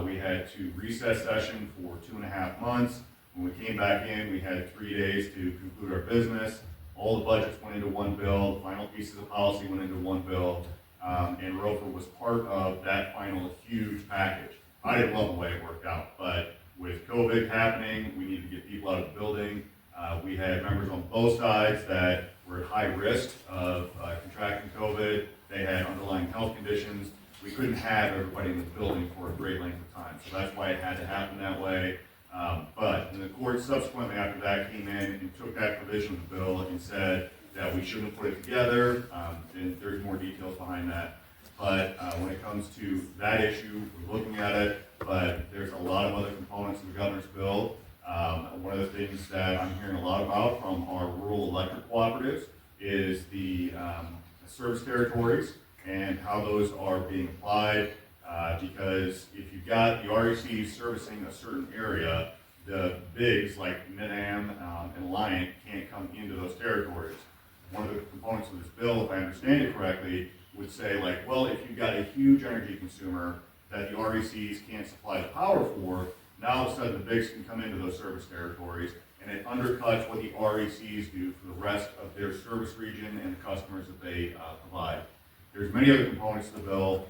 We had to recess session for 2.5 months. When we came back in, we had 3 days to conclude our business. All the budgets went into one bill. The final pieces of policy went into one bill. And ROFR was part of that final huge package. I didn't love the way it worked out, but with COVID happening, we needed to get people out of the building. We had members on both sides that were at high risk of contracting COVID. They had underlying health conditions. We couldn't have everybody in the building for a great length of time, so that's why it had to happen that way. But the court subsequently after that came in and took that provision of the bill and said that we shouldn't have put it together, and there's more details behind that. But when it comes to that issue, we're looking at it, but there's a lot of other components of the governor's bill. One of the things that I'm hearing a lot about from our rural electric cooperatives is the service territories and how those are being applied. because if you've got the RECs servicing a certain area, the bigs like Mid-Am and Alliant can't come into those territories. One of the components of this bill, if I understand it correctly, would say like, well, if you've got a huge energy consumer that the RECs can't supply the power for, now all of a sudden the bigs can come into those service territories, and it undercuts what the RECs do for the rest of their service region and the customers that they provide. There's many other components to the bill.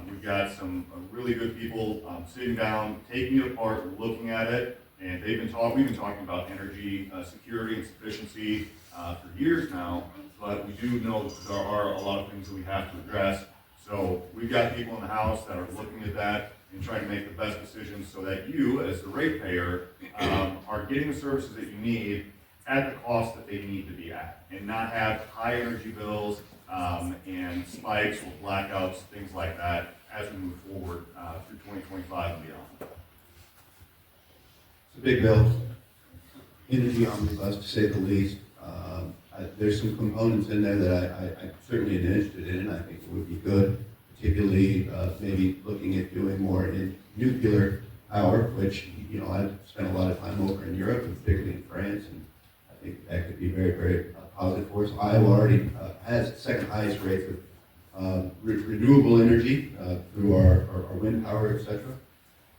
We've got some really good people sitting down, taking it apart, looking at it, and we've been talking about energy security and sufficiency for years now, but we do know that there are a lot of things that we have to address. So we've got people in the House that are looking at that and trying to make the best decisions so that you, as the ratepayer, are getting the services that you need at the cost that they need to be at, and not have high energy bills and spikes or blackouts, things like that, as we move forward through 2025 and beyond. It's a big bill, energy omnibus to say the least. There's some components in there that I certainly am interested in, and I think it would be good, particularly maybe looking at doing more in nuclear power, which, you know, I've spent a lot of time over in Europe, and particularly in France, and I think that could be very, very positive for us. Iowa already has the second highest rates of renewable energy through our wind power, etc.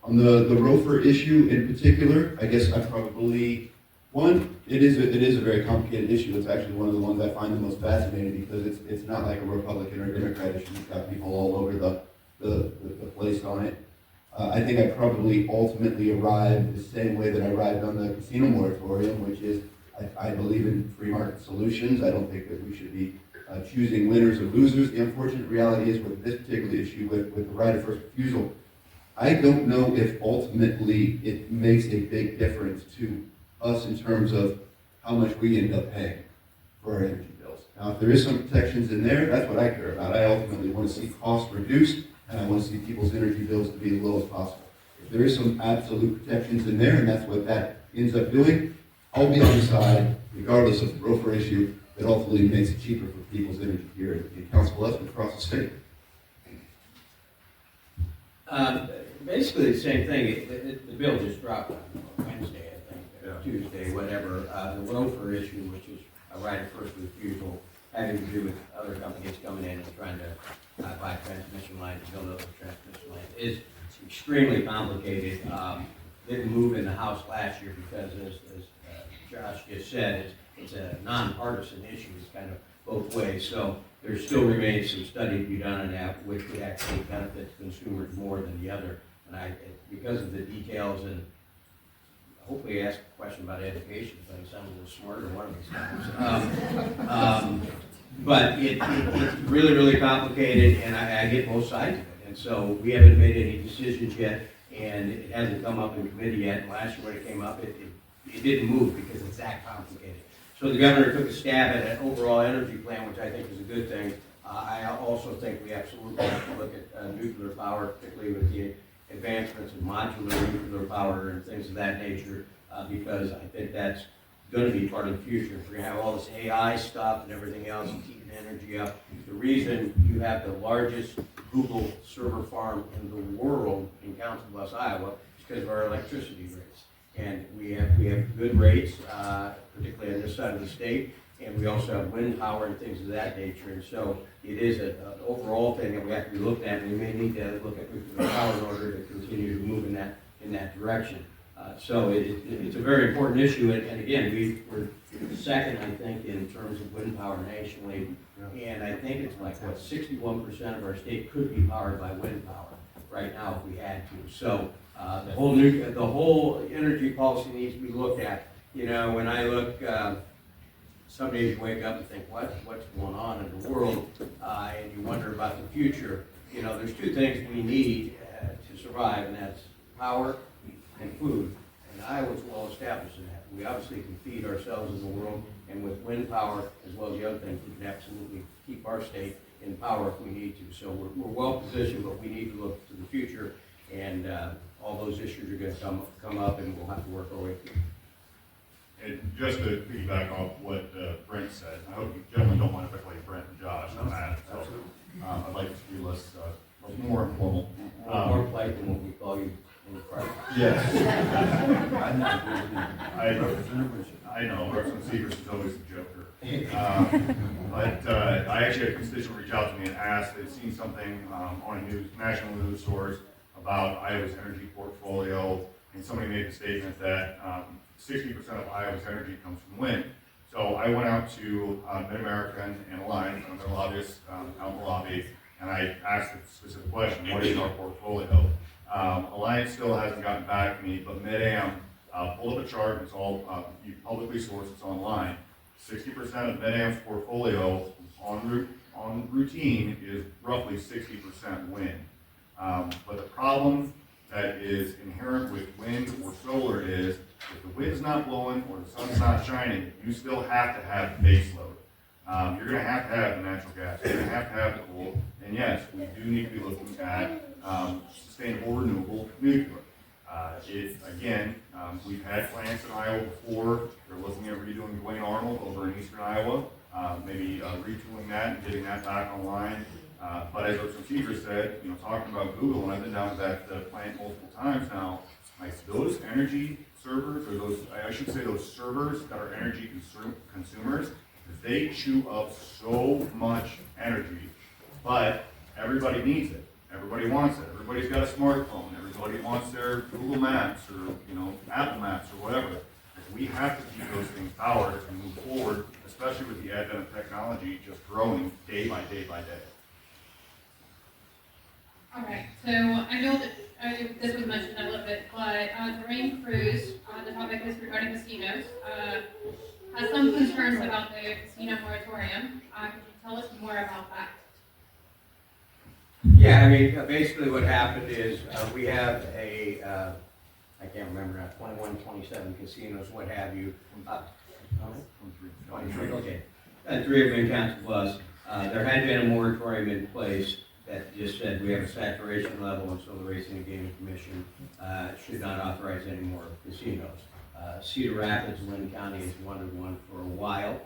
On the ROFR issue in particular, I guess I probably, one, it is a very complicated issue. It's actually one of the ones I find the most fascinating because it's not like a Republican or Democrat issue. You've got people all over the place on it. I think I probably ultimately arrived the same way that I arrived on the casino moratorium, which is I believe in free market solutions. I don't think that we should be choosing winners or losers. The unfortunate reality is with this particular issue with the right of first refusal, I don't know if ultimately it makes a big difference to us in terms of how much we end up paying for our energy bills. Now, if there is some protections in there, that's what I care about. I ultimately want to see costs reduced, and I want to see people's energy bills to be as low as possible. If there is some absolute protections in there, and that's what that ends up doing, I'll be on the side, regardless of the ROFR issue, that ultimately makes it cheaper for people's energy here in Council Bluffs and across the state. Basically the same thing. The bill just dropped on Wednesday, I think, or Tuesday, whatever. The ROFR issue, which is a right of first refusal, having to do with other companies coming in and trying to buy transmission lines, build other transmission lines, is extremely complicated. Didn't move in the House last year because, as Josh just said, it's a nonpartisan issue. It's kind of both ways. So there still remains some study to be done on that, which would actually benefit consumers more than the other. And because of the details, and hopefully ask a question about education, so I sound a little smarter one of these times. But it's really, really complicated, and I get both sides of it. And so we haven't made any decisions yet, and it hasn't come up in committee yet. And last year when it came up, it didn't move because it's that complicated. So the governor took a stab at an overall energy plan, which I think is a good thing. I also think we absolutely have to look at nuclear power, particularly with the advancements in modular nuclear power and things of that nature, because I think that's going to be part of the future. If we're going to have all this AI stuff and everything else and keeping energy up, the reason you have the largest Google server farm in the world in Council Bluffs, Iowa, is because of our electricity rates. And we have good rates, particularly on this side of the state, and we also have wind power and things of that nature. And so it is an overall thing that we have to be looked at, and we may need to look at nuclear power in order to continue to move in that direction. So it's a very important issue, and again, we're second, I think, in terms of wind power nationally, and I think it's like, 61% of our state could be powered by wind power right now if we had to. So the whole energy policy needs to be looked at. You know, when I look, some days you wake up and think, what's going on in the world, and you wonder about the future. You know, there's two things we need to survive, and that's power and food. And Iowa's well established in that. We obviously can feed ourselves in the world, and with wind power, as well as the other things, we can absolutely keep our state in power if we need to. So we're well positioned, but we need to look to the future, and all those issues are going to come up, and we'll have to work our way through. And just to piggyback off what Brent said, I hope you gentlemen don't mind if I call you Brent and Josh on that. So, I'd like to see more informal. More polite than what we call you in the private. Yes. I'm not doing it. I- Representative Windschitl. I know, Representative Siegrist is always a joker. But I actually had a constituent reach out to me and asked, they'd seen something on a national news source about Iowa's energy portfolio, and somebody made the statement that 60% of Iowa's energy comes from wind. So I went out to Mid-American and Alliance, I'm their lobbyist out in the lobby, and I asked a specific question, what is our portfolio? Alliance still hasn't gotten back to me, but Mid-Am pulled up a chart, it's all publicly sourced, it's online. 60% of Mid-Am's portfolio on routine is roughly 60% wind. But the problem that is inherent with wind or solar is, if the wind's not blowing or the sun's not shining, you still have to have base load. You're gonna have to have the natural gas, you're gonna have to have the coal, and yes, we do need to be looking at sustainable, renewable nuclear. We've had plants in Iowa before, they're looking at redoing Duane Arnold over in eastern Iowa, maybe retooling that and getting that back online. But as Representative Siegrist said, talking about Google, and I've been down to that plant multiple times now, like those energy servers, or those servers that are energy consumers, they chew up so much energy, but everybody needs it. Everybody wants it. Everybody's got a smartphone. Everybody wants their Google Maps or, Apple Maps or whatever. We have to keep those things powered and move forward, especially with the advent of technology just growing day by day by day. All right, so I know that this was mentioned a little bit, but during cruise, the topic is regarding casinos. Has some concerns about the casino moratorium. Could you tell us more about that? Yeah, I mean, basically what happened is, we have I can't remember now, 21, 27 casinos, what have you. How many? 23, okay. And 3 have been Council Bluffs. There had been a moratorium in place that just said we have a saturation level, and so the Racing and Gaming Commission should not authorize any more casinos. Cedar Rapids, Lynn County has wanted one for a while.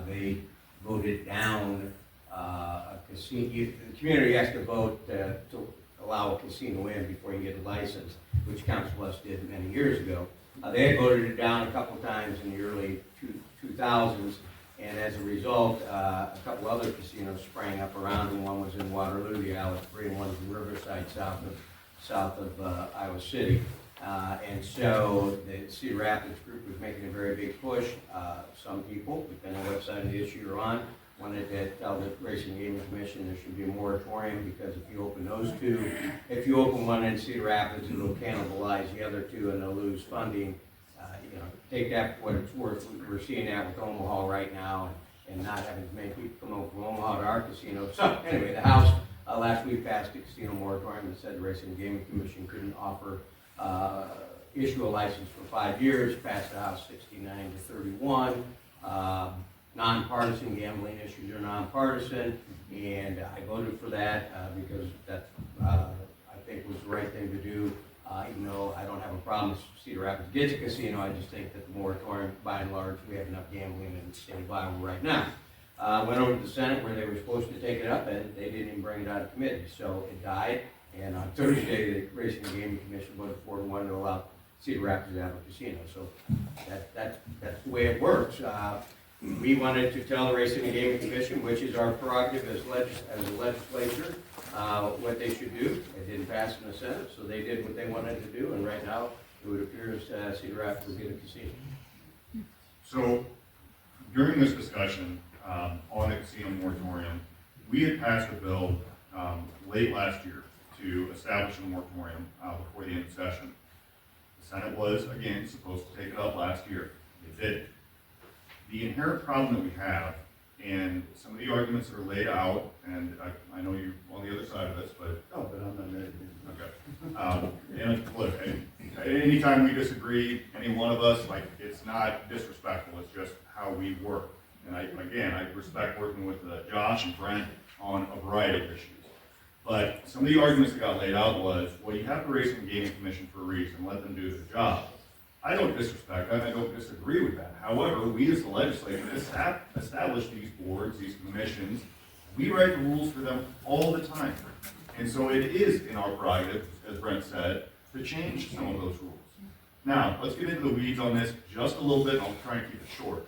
They voted down a casino. The community has to vote to allow a casino in before you get a license, which Council Bluffs did many years ago. They had voted it down a couple times in the early 2000s, and as a result, a couple other casinos sprang up around them. One was in Waterloo, the Alice Free, and one was in Riverside, south of Iowa City. And so the Cedar Rapids group was making a very big push. Some people, depending on what side of the issue you're on, wanted to tell the Racing and Gaming Commission there should be a moratorium, because if you open those two, if you open one in Cedar Rapids, it'll cannibalize the other two and they'll lose funding. Take that for what it's worth. We're seeing that with Omaha right now, and not having as many people come over from Omaha to our casino. So anyway, the House last week passed a casino moratorium that said the Racing and Gaming Commission couldn't offer issue a license for 5 years. Passed the House 69 to 31. Nonpartisan gambling issues are nonpartisan, and I voted for that because that I think was the right thing to do. Even though I don't have a problem if Cedar Rapids gets a casino, I just think that the moratorium, by and large, we have enough gambling in the state of Iowa right now. Went over to the Senate where they were supposed to take it up, and they didn't even bring it out of committee, so it died. And on Thursday, the Racing and Gaming Commission voted 4-1 to allow Cedar Rapids to have a casino. So that's the way it works. We wanted to tell the Racing and Gaming Commission, which is our prerogative as a legislature, what they should do. It didn't pass in the Senate, so they did what they wanted to do, and right now it would appear as Cedar Rapids will get a casino. So during this discussion on the casino moratorium, we had passed a bill late last year to establish a moratorium before the end of session. The Senate was, again, supposed to take it up last year. It didn't. The inherent problem that we have, and some of the arguments that are laid out, and I know you're on the other side of this, but... Oh, but I'm not married. Okay. And look, anytime we disagree, any one of us, it's not disrespectful, it's just how we work. And I respect working with Josh and Brent on a variety of issues. But some of the arguments that got laid out was, well, you have the Racing and Gaming Commission for a reason, let them do their job. I don't disrespect that, I don't disagree with that. However, we as the legislature establish these boards, these commissions. We write the rules for them all the time. And so it is in our prerogative, as Brent said, to change some of those rules. Now, let's get into the weeds on this just a little bit, and I'll try and keep it short.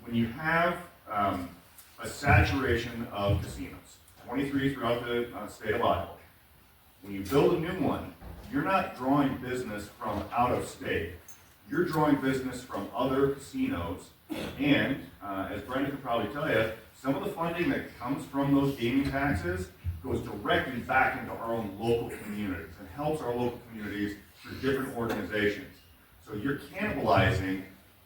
When you have a saturation of casinos, 23 throughout the state of Iowa, when you build a new one, you're not drawing business from out of state. You're drawing business from other casinos, and as Brenda could probably tell you, some of the funding that comes from those gaming taxes goes directly back into our own local communities and helps our local communities through different organizations. So you're cannibalizing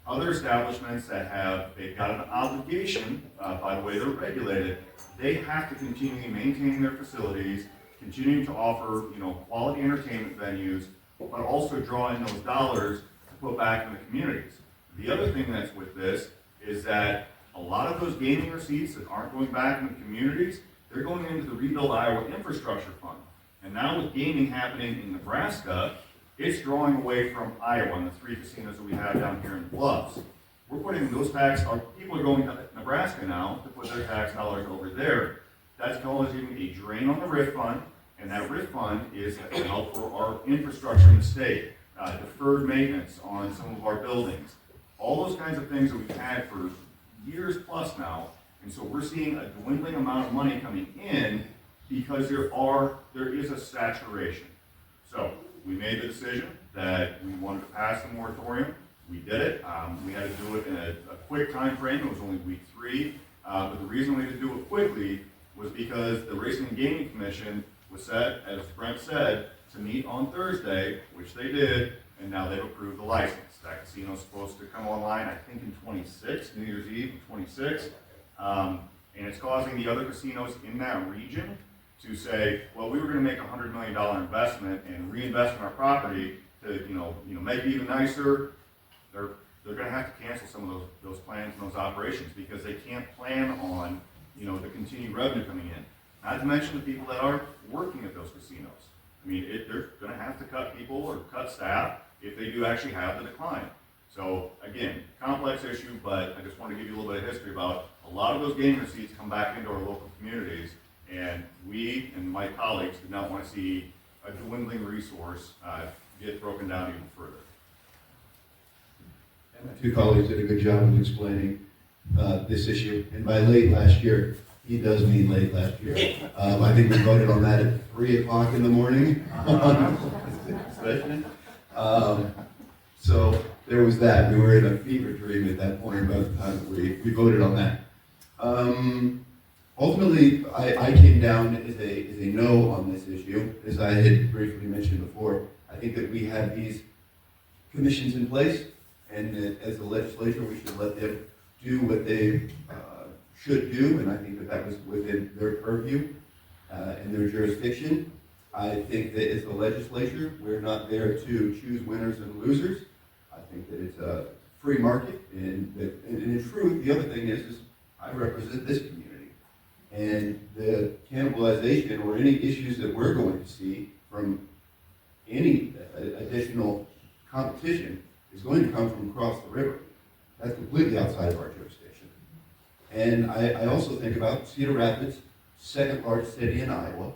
other establishments that they've got an obligation, by the way they're regulated, they have to continue maintaining their facilities, continuing to offer, quality entertainment venues, but also draw in those dollars to put back in the communities. The other thing that's with this is that a lot of those gaming receipts that aren't going back in the communities, they're going into the Rebuild Iowa Infrastructure Fund. And now with gaming happening in Nebraska, it's drawing away from Iowa and the 3 casinos that we have down here in the Bluffs. We're putting those people are going to Nebraska now to put their tax dollars over there. That's causing a drain on the RIF fund, and that RIF fund is to help for our infrastructure in the state, deferred maintenance on some of our buildings, all those kinds of things that we've had for years plus now. And so we're seeing a dwindling amount of money coming in because there is a saturation. So we made the decision that we wanted to pass the moratorium. We did it. We had to do it in a quick time frame. It was only week 3. But the reason we had to do it quickly was because the Racing and Gaming Commission was set, as Brent said, to meet on Thursday, which they did, and now they've approved the license. That casino's supposed to come online, I think, in 26, New Year's Eve in 26. And it's causing the other casinos in that region to say, well, we were going to make a $100 million investment and reinvest in our property to, make it even nicer. They're going to have to cancel some of those plans and those operations because they can't plan on, the continued revenue coming in. Not to mention the people that are working at those casinos. I mean, they're going to have to cut people or cut staff if they do actually have the decline. So again, complex issue, but I just want to give you a little bit of history about a lot of those gaming receipts come back into our local communities, and we and my colleagues did not want to see a dwindling resource get broken down even further. And my 2 colleagues did a good job of explaining this issue, and by late last year, he does mean late last year. I think we voted on that at 3 o'clock in the morning. So there was that. We were in a fever dream at that point about the time that we voted on that. Ultimately, I came down as a no on this issue. As I had briefly mentioned before, I think that we have these commissions in place, and that as the legislature, we should let them do what they should do, and I think that was within their purview and their jurisdiction. I think that as the legislature, we're not there to choose winners and losers. I think that it's a free market, and in truth, the other thing is I represent this community, and the cannibalization or any issues that we're going to see from any additional competition is going to come from across the river. That's completely outside of our jurisdiction. And I also think about Cedar Rapids, 2nd largest city in Iowa.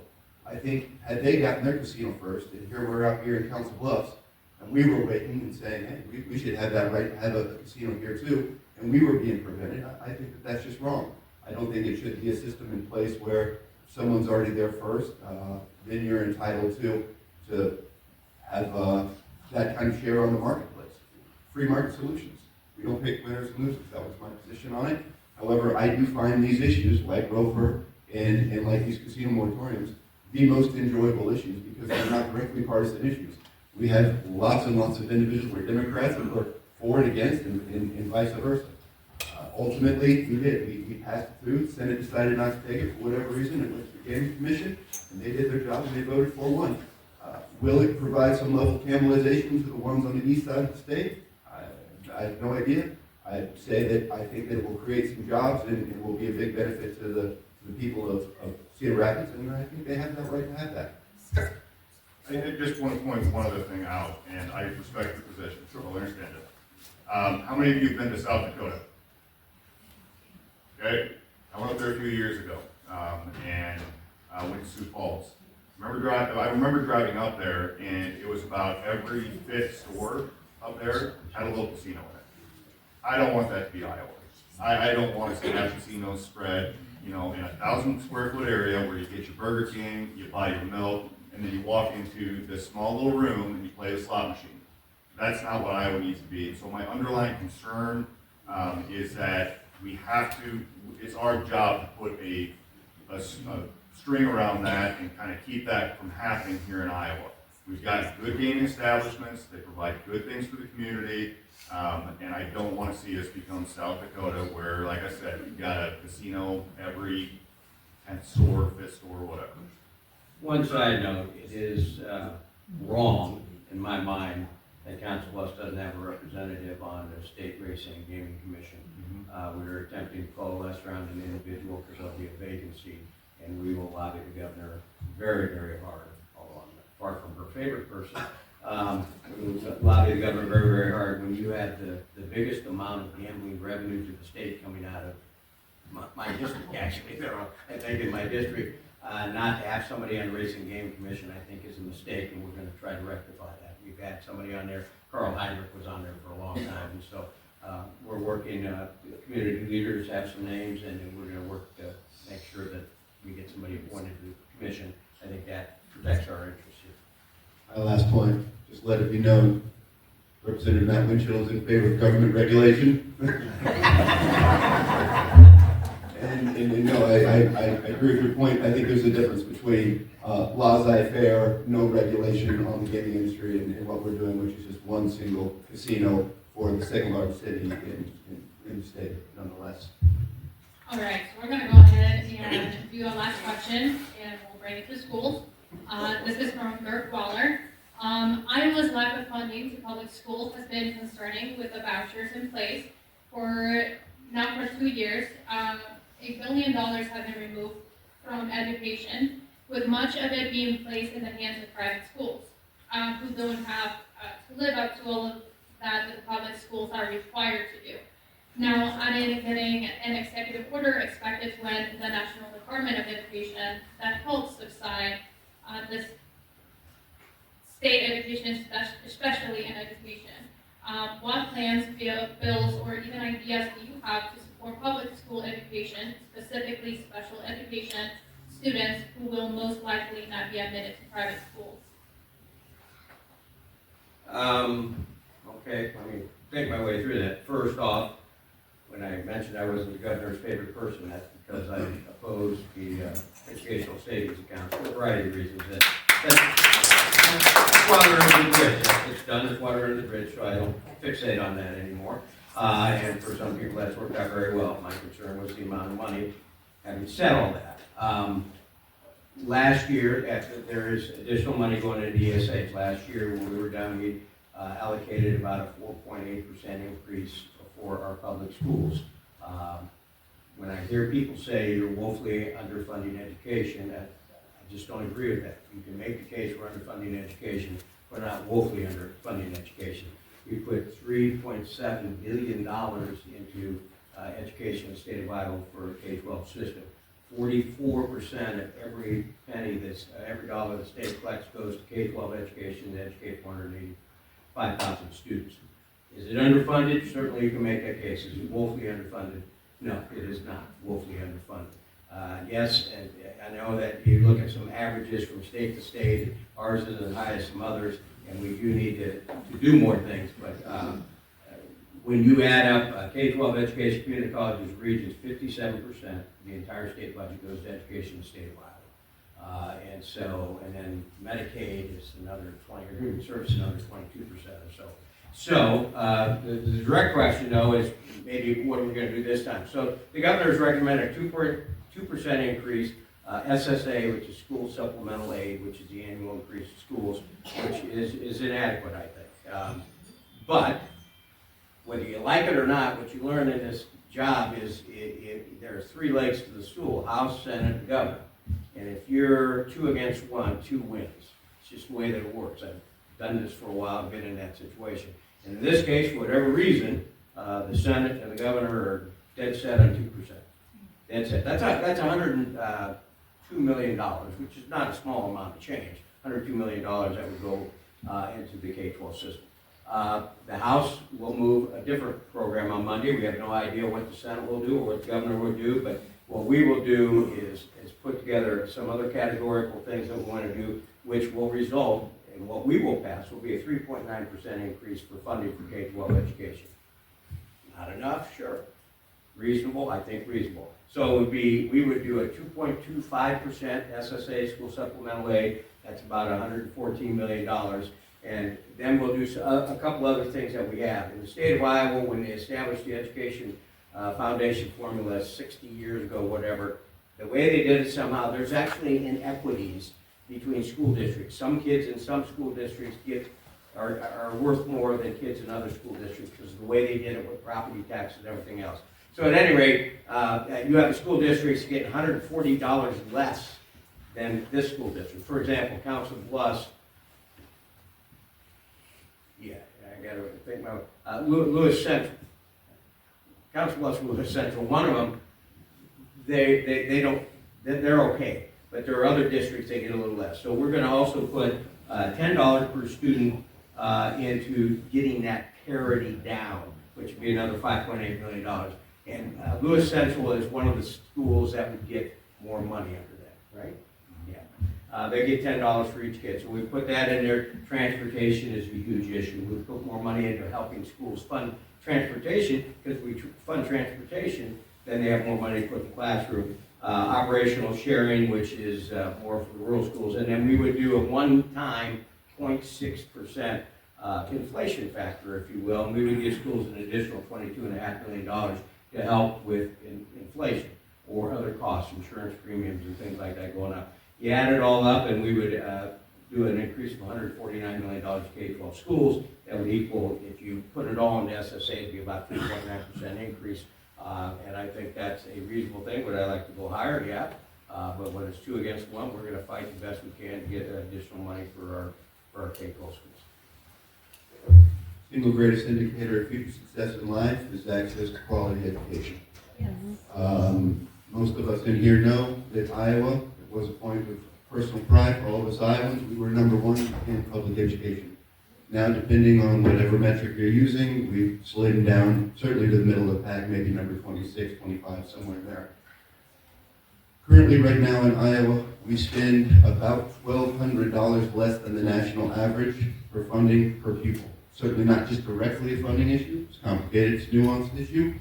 I think had they gotten their casino first, and here we're out here in Council Bluffs, and we were waiting and saying, hey, we should have that right to have a casino here too, and we were being prevented. I think that that's just wrong. I don't think it should be a system in place where someone's already there first, then you're entitled to have that kind of share on the marketplace. Free market solutions. We don't pick winners and losers. That was my position on it. However, I do find these issues, like Rover and like these casino moratoriums, the most enjoyable issues because they're not directly partisan issues. We have lots and lots of individuals who are Democrats and who are for and against, and vice versa. Ultimately, we did. We passed it through. The Senate decided not to take it for whatever reason. It went to the Gaming Commission, and they did their job, and they voted 4-1. Will it provide some level of cannibalization to the ones on the east side of the state? I have no idea. I'd say that I think that it will create some jobs and will be a big benefit to the people of Cedar Rapids, and I think they have that right to have that. I just want to point one other thing out, and I respect your position, so I understand it. How many of you have been to South Dakota? Okay, I went up there a few years ago, and I went to Sioux Falls. I remember driving up there, and it was about every fifth store up there had a little casino in it. I don't want that to be Iowa. I don't want to see that casino spread, in a 1,000 square foot area where you get your Burger King, you buy your milk, and then you walk into this small little room and you play the slot machine. That's not what Iowa needs to be. So my underlying concern is that we have to, it's our job to put a string around that and kind of keep that from happening here in Iowa. We've got good gaming establishments, they provide good things for the community, and I don't want to see us become South Dakota where, like I said, we've got a casino every 10th store, 5th store, whatever. One side note, it is wrong in my mind that Council Bluffs doesn't have a representative on the State Racing and Gaming Commission. We're attempting to coalesce around an individual because there'll be a vacancy, and we will lobby the governor very, very hard, although I'm far from her favorite person. We will lobby the governor very, very hard. When you have the biggest amount of gambling revenue to the state coming out of my district, actually, I think in my district, not to have somebody on the Racing Game Commission, I think is a mistake, and we're going to try to rectify that. We've had somebody on there, Carl Heinrich was on there for a long time, and so we're working, community leaders have some names, and then we're going to work to make sure that we get somebody appointed to the commission. I think that protects our interests here. My last point, just let it be known, Representative Matt Windschitl is in favor of government regulation. And no, I agree with your point. I think there's a difference between laissez-faire, no regulation on the gaming industry and what we're doing, which is just one single casino for the second largest city in the state, nonetheless. All right, so we're going to go ahead and do a last question, and we'll bring it to schools. This is from Dirk Waller. Iowa's lack of funding to public schools has been concerning with the vouchers in place for 2 years. $1 billion have been removed from education, with much of it being placed in the hands of private schools, who don't have to live up to all of that the public schools are required to do. Now, added getting an executive order expected when the National Department of Education that helps subside this state education, especially in education. What plans, bills, or even ideas do you have to support public school education, specifically special education students who will most likely not be admitted to private schools? Okay, let me think my way through that. First off, when I mentioned I wasn't the governor's favorite person, that's because I oppose the educational savings accounts for a variety of reasons. That's water under the bridge. It's done, it's water under the bridge, so I don't fixate on that anymore. And for some people, that's worked out very well. My concern was the amount of money. Having said all that, last year, there is additional money going into ESAs. Last year, when we were done, we allocated about a 4.8% increase for our public schools. When I hear people say you're woefully underfunding education, I just don't agree with that. You can make the case we're underfunding education, but not woefully underfunding education. We put $3.7 billion into education in the state of Iowa for a K-12 system. 44% of every penny every dollar the state collects goes to K-12 education to educate 485,000 students. Is it underfunded? Certainly you can make that case. Is it woefully underfunded? No, it is not woefully underfunded. Yes, and I know that you look at some averages from state to state. Ours is as high as some others, and we do need to do more things. But when you add up K-12 education, community colleges, regions, 57% of the entire state budget goes to education in the state of Iowa. And then Medicaid is another 20, or human services another 22% or so. So the direct question, though, is maybe what are we going to do this time? So the governor has recommended a 2% increase, SSA, which is school supplemental aid, which is the annual increase in schools, which is inadequate, I think. But whether you like it or not, what you learn in this job is there are 3 legs to the stool: House, Senate, and governor. And if you're 2 against 1, 2 wins. It's just the way that it works. I've done this for a while, been in that situation. And in this case, for whatever reason, the Senate and the governor are dead set on 2%. Dead set. That's 100 $102 million, which is not a small amount of change, $102 million that would go into the K-12 system. The House will move a different program on Monday. We have no idea what the Senate will do or what the governor will do, but what we will do is put together some other categorical things that we want to do, which will result in what we will pass will be a 3.9% increase for funding for K-12 education. Not enough? Sure. Reasonable? I think reasonable. So it would be, we would do a 2.25% SSA, school supplemental aid. That's about $114 million. And then we'll do a couple other things that we have. In the state of Iowa, when they established the education foundation formula 60 years ago, whatever, the way they did it somehow, there's actually inequities between school districts. Some kids in some school districts are worth more than kids in other school districts because of the way they did it with property tax and everything else. So at any rate, you have the school districts getting $140 less than this school district. For example, Council Bluffs, I got to think about Lewis Central. Council Bluffs, Lewis Central, one of them, they don't, they're okay, but there are other districts that get a little less. So we're going to also put $10 per student into getting that parity down, which would be another $5.8 million. And Lewis Central is one of the schools that would get more money under that, right? Yeah. They get $10 for each kid. So we put that in there. Transportation is a huge issue. We put more money into helping schools fund transportation, because we fund transportation, then they have more money to put in the classroom. Operational sharing, which is more for the rural schools. And then we would do a one-time 0.6% inflation factor, if you will, and we would give schools an additional $22.5 million to help with inflation or other costs, insurance premiums and things like that going up. You add it all up and we would do an increase of $149 million to K-12 schools. That would equal, if you put it all into SSA, it'd be about 3.9% increase. And I think that's a reasonable thing. Would I like to go higher? Yeah. But when it's 2 against 1, we're going to fight the best we can to get additional money for our K-12 schools. Single greatest indicator of future success in life is access to quality education. Yes. Most of us in here know that Iowa was a point of personal pride for all of us Iowans. We were #1 in public education. Now, depending on whatever metric you're using, we've slid down certainly to the middle of the pack, maybe number 26, 25, somewhere there. Currently, right now in Iowa, we spend about $1,200 less than the national average for funding per pupil. Certainly not just directly a funding issue, it's complicated, it's a nuanced issue,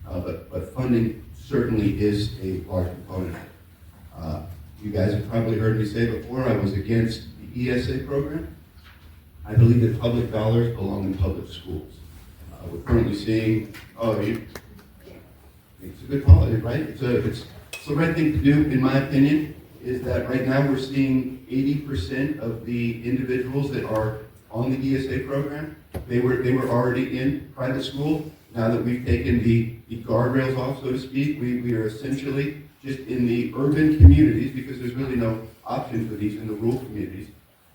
but funding certainly is a large component. You guys have probably heard me say before, I was against the ESA program. I believe that public dollars belong in public schools. We're currently seeing, it's a good holiday, right? It's the right thing to do, in my opinion, is that right now we're seeing 80% of the individuals that are on the ESA program, they were already in private school. Now that we've taken the guardrails off, so to speak, we are essentially just in the urban communities, because there's really no option for these in the rural communities,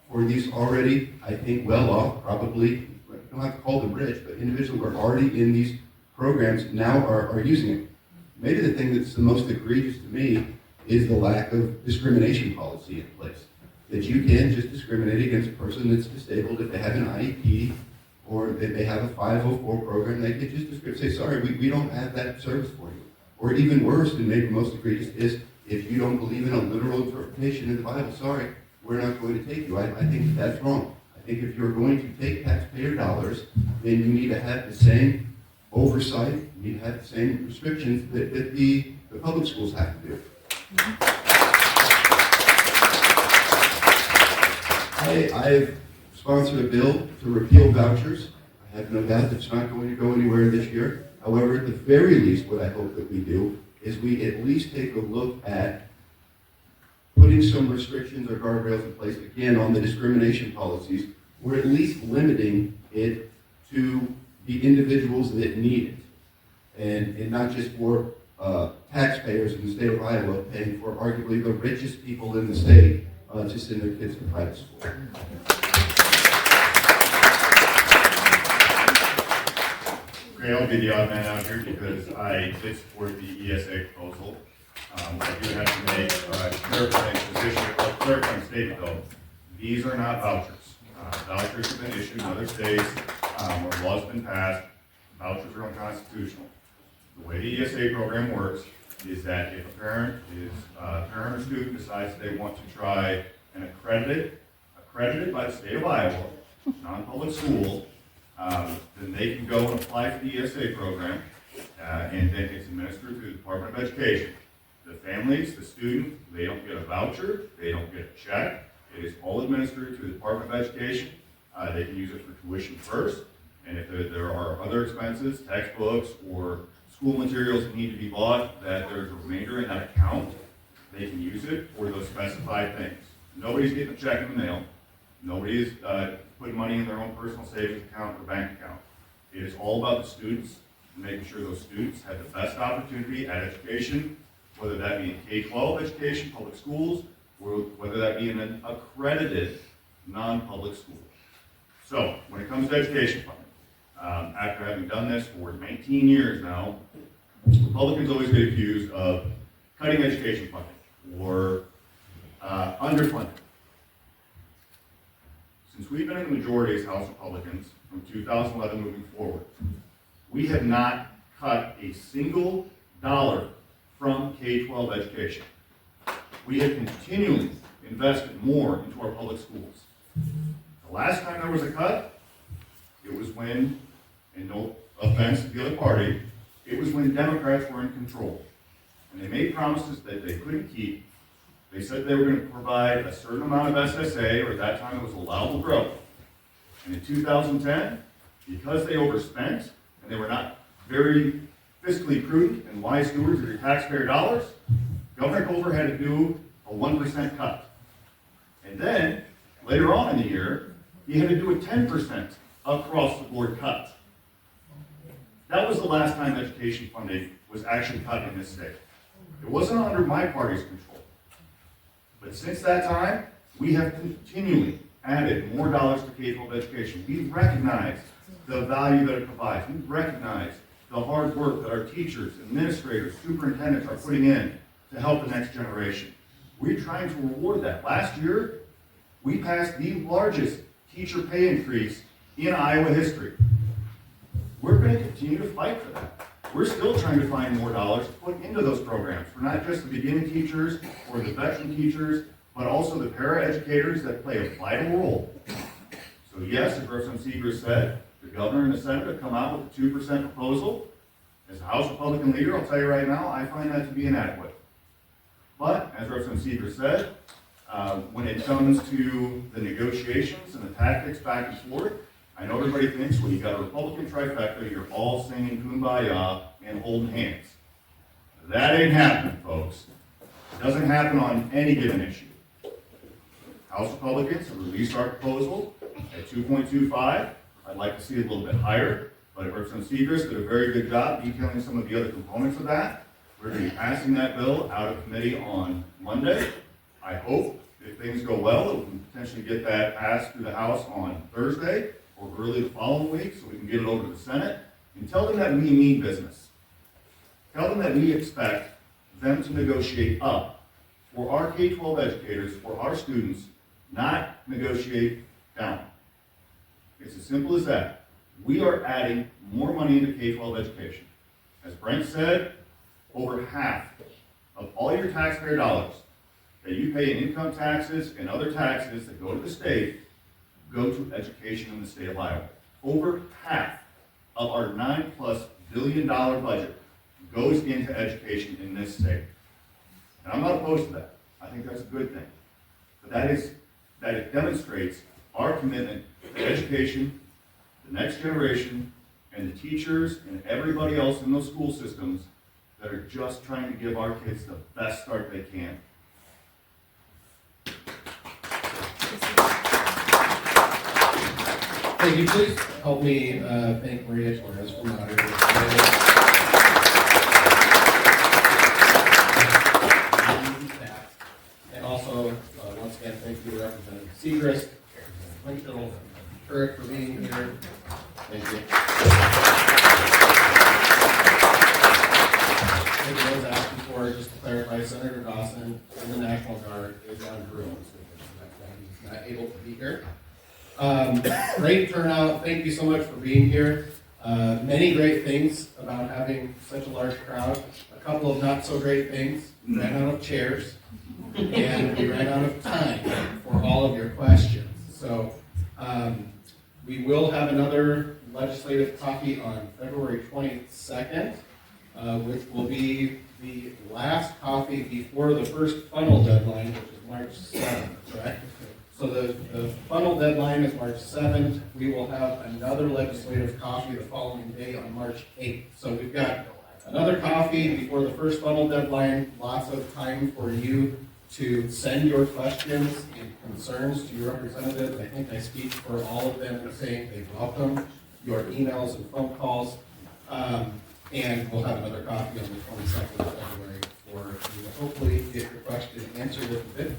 for these already, I think, well off, probably, I don't have to call them rich, but individuals who are already in these programs now are using it. Maybe the thing that's the most egregious to me is the lack of discrimination policy in place. That you can just discriminate against a person that's disabled if they have an IEP or that they have a 504 program. They can just say, sorry, we don't have that service for you. Or even worse, and maybe most egregious, is if you don't believe in a literal interpretation of the Bible, sorry, we're not going to take you. I think that's wrong. I think if you're going to take taxpayer dollars, then you need to have the same oversight, you need to have the same restrictions that the public schools have to do. I've sponsored a bill to repeal vouchers. I have no doubt that it's not going to go anywhere this year. However, at the very least, what I hope that we do is we at least take a look at putting some restrictions or guardrails in place, again, on the discrimination policies. We're at least limiting it to the individuals that need it, and not just for taxpayers in the state of Iowa paying for arguably the richest people in the state to send their kids to private school. Okay, I'll be the odd man out here because I did support the ESA proposal. I do have to make a clarifying statement though. These are not vouchers. Vouchers have been issued in other states where laws have been passed. Vouchers are unconstitutional. The way the ESA program works is that if a parent or student decides they want to try an accredited by the state of Iowa, non-public school, then they can go and apply for the ESA program, and then it's administered through the Department of Education. The families, the student, they don't get a voucher, they don't get a check. It is all administered through the Department of Education. They can use it for tuition first, and if there are other expenses, textbooks, or school materials that need to be bought, that there's a remainder in that account, they can use it for those specified things. Nobody's getting a check in the mail. Nobody is putting money in their own personal savings account or bank account. It is all about the students, and making sure those students have the best opportunity at education, whether that be in K-12 education, public schools, or whether that be in an accredited non-public school. So, when it comes to education funding, after having done this for 19 years now, Republicans always get accused of cutting education funding or underfunding. Since we've been in the majority as House Republicans from 2011 moving forward, we have not cut a single dollar from K-12 education. We have continually invested more into our public schools. The last time there was a cut, it was when, and no offense to the other party, it was when Democrats were in control. And they made promises that they couldn't keep. They said they were going to provide a certain amount of SSA, or at that time it was allowable growth. And in 2010, because they overspent, and they were not very fiscally prudent and wise stewards of your taxpayer dollars, Governor Culver had to do a 1% cut. And then, later on in the year, he had to do a 10% across-the-board cut. That was the last time education funding was actually cut in this state. It wasn't under my party's control. But since that time, we have continually added more dollars to K-12 education. We recognize the value that it provides. We recognize the hard work that our teachers, administrators, superintendents are putting in to help the next generation. We're trying to reward that. Last year, we passed the largest teacher pay increase in Iowa history. We're going to continue to fight for that. We're still trying to find more dollars to put into those programs for not just the beginning teachers or the veteran teachers, but also the para-educators that play a vital role. So yes, as Representative Siegrist said, the governor and the Senate have come out with a 2% proposal. As a House Republican leader, I'll tell you right now, I find that to be inadequate. But, as Representative Siegrist said, when it comes to the negotiations and the tactics back and forth, I know everybody thinks when you got a Republican trifecta, you're all singing Kumbaya and holding hands. That ain't happening, folks. It doesn't happen on any given issue. House Republicans have released our proposal at 2.25. I'd like to see it a little bit higher, but Representative Siegrist did a very good job detailing some of the other components of that. We're going to be passing that bill out of committee on Monday. I hope, if things go well, that we can potentially get that passed through the House on Thursday or early the following week so we can get it over to the Senate and tell them that we mean business. Tell them that we expect them to negotiate up for our K-12 educators, for our students, not negotiate down. It's as simple as that. We are adding more money into K-12 education. As Brent said, over half of all your taxpayer dollars that you pay in income taxes and other taxes that go to the state go to education in the state of Iowa. Over half of our $9+ billion budget goes into education in this state. And I'm not opposed to that. I think that's a good thing. But that it demonstrates our commitment to education, the next generation, and the teachers and everybody else in those school systems that are just trying to give our kids the best start they can. Thank you. Please help me thank Maria Torres for moderating. And also, once again, thank you to Representative Siegrist, Windschitl, Turek for being here. Thank you. Maybe I was asking for, just to clarify, not able to be here. Great turnout. Thank you so much for being here. Many great things about having such a large crowd. A couple of not so great things. We ran out of chairs, and we ran out of time for all of your questions. So we will have another legislative coffee on February 22nd, which will be the last coffee before the first funnel deadline, which is March 7th, correct? So the funnel deadline is March 7th. We will have another legislative coffee the following day on March 8th. So we've got another coffee before the first funnel deadline, lots of time for you to send your questions and concerns to your representatives. I think I speak for all of them in saying they welcome your emails and phone calls. And we'll have another coffee on the 22nd of February for you to hopefully get your question answered if you did.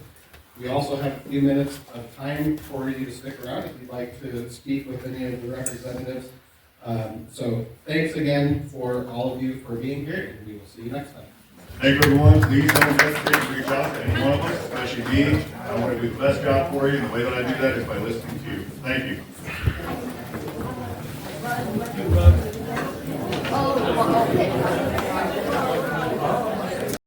We also have a few minutes of time for you to stick around if you'd like to speak with any of the representatives. So thanks again for all of you for being here, and we will see you next time. Thank you, everyone. Please don't hesitate to reach out to any one of us, especially me. I want to do the best job for you, and the way that I do that is by listening to you. Thank you. Oh, okay.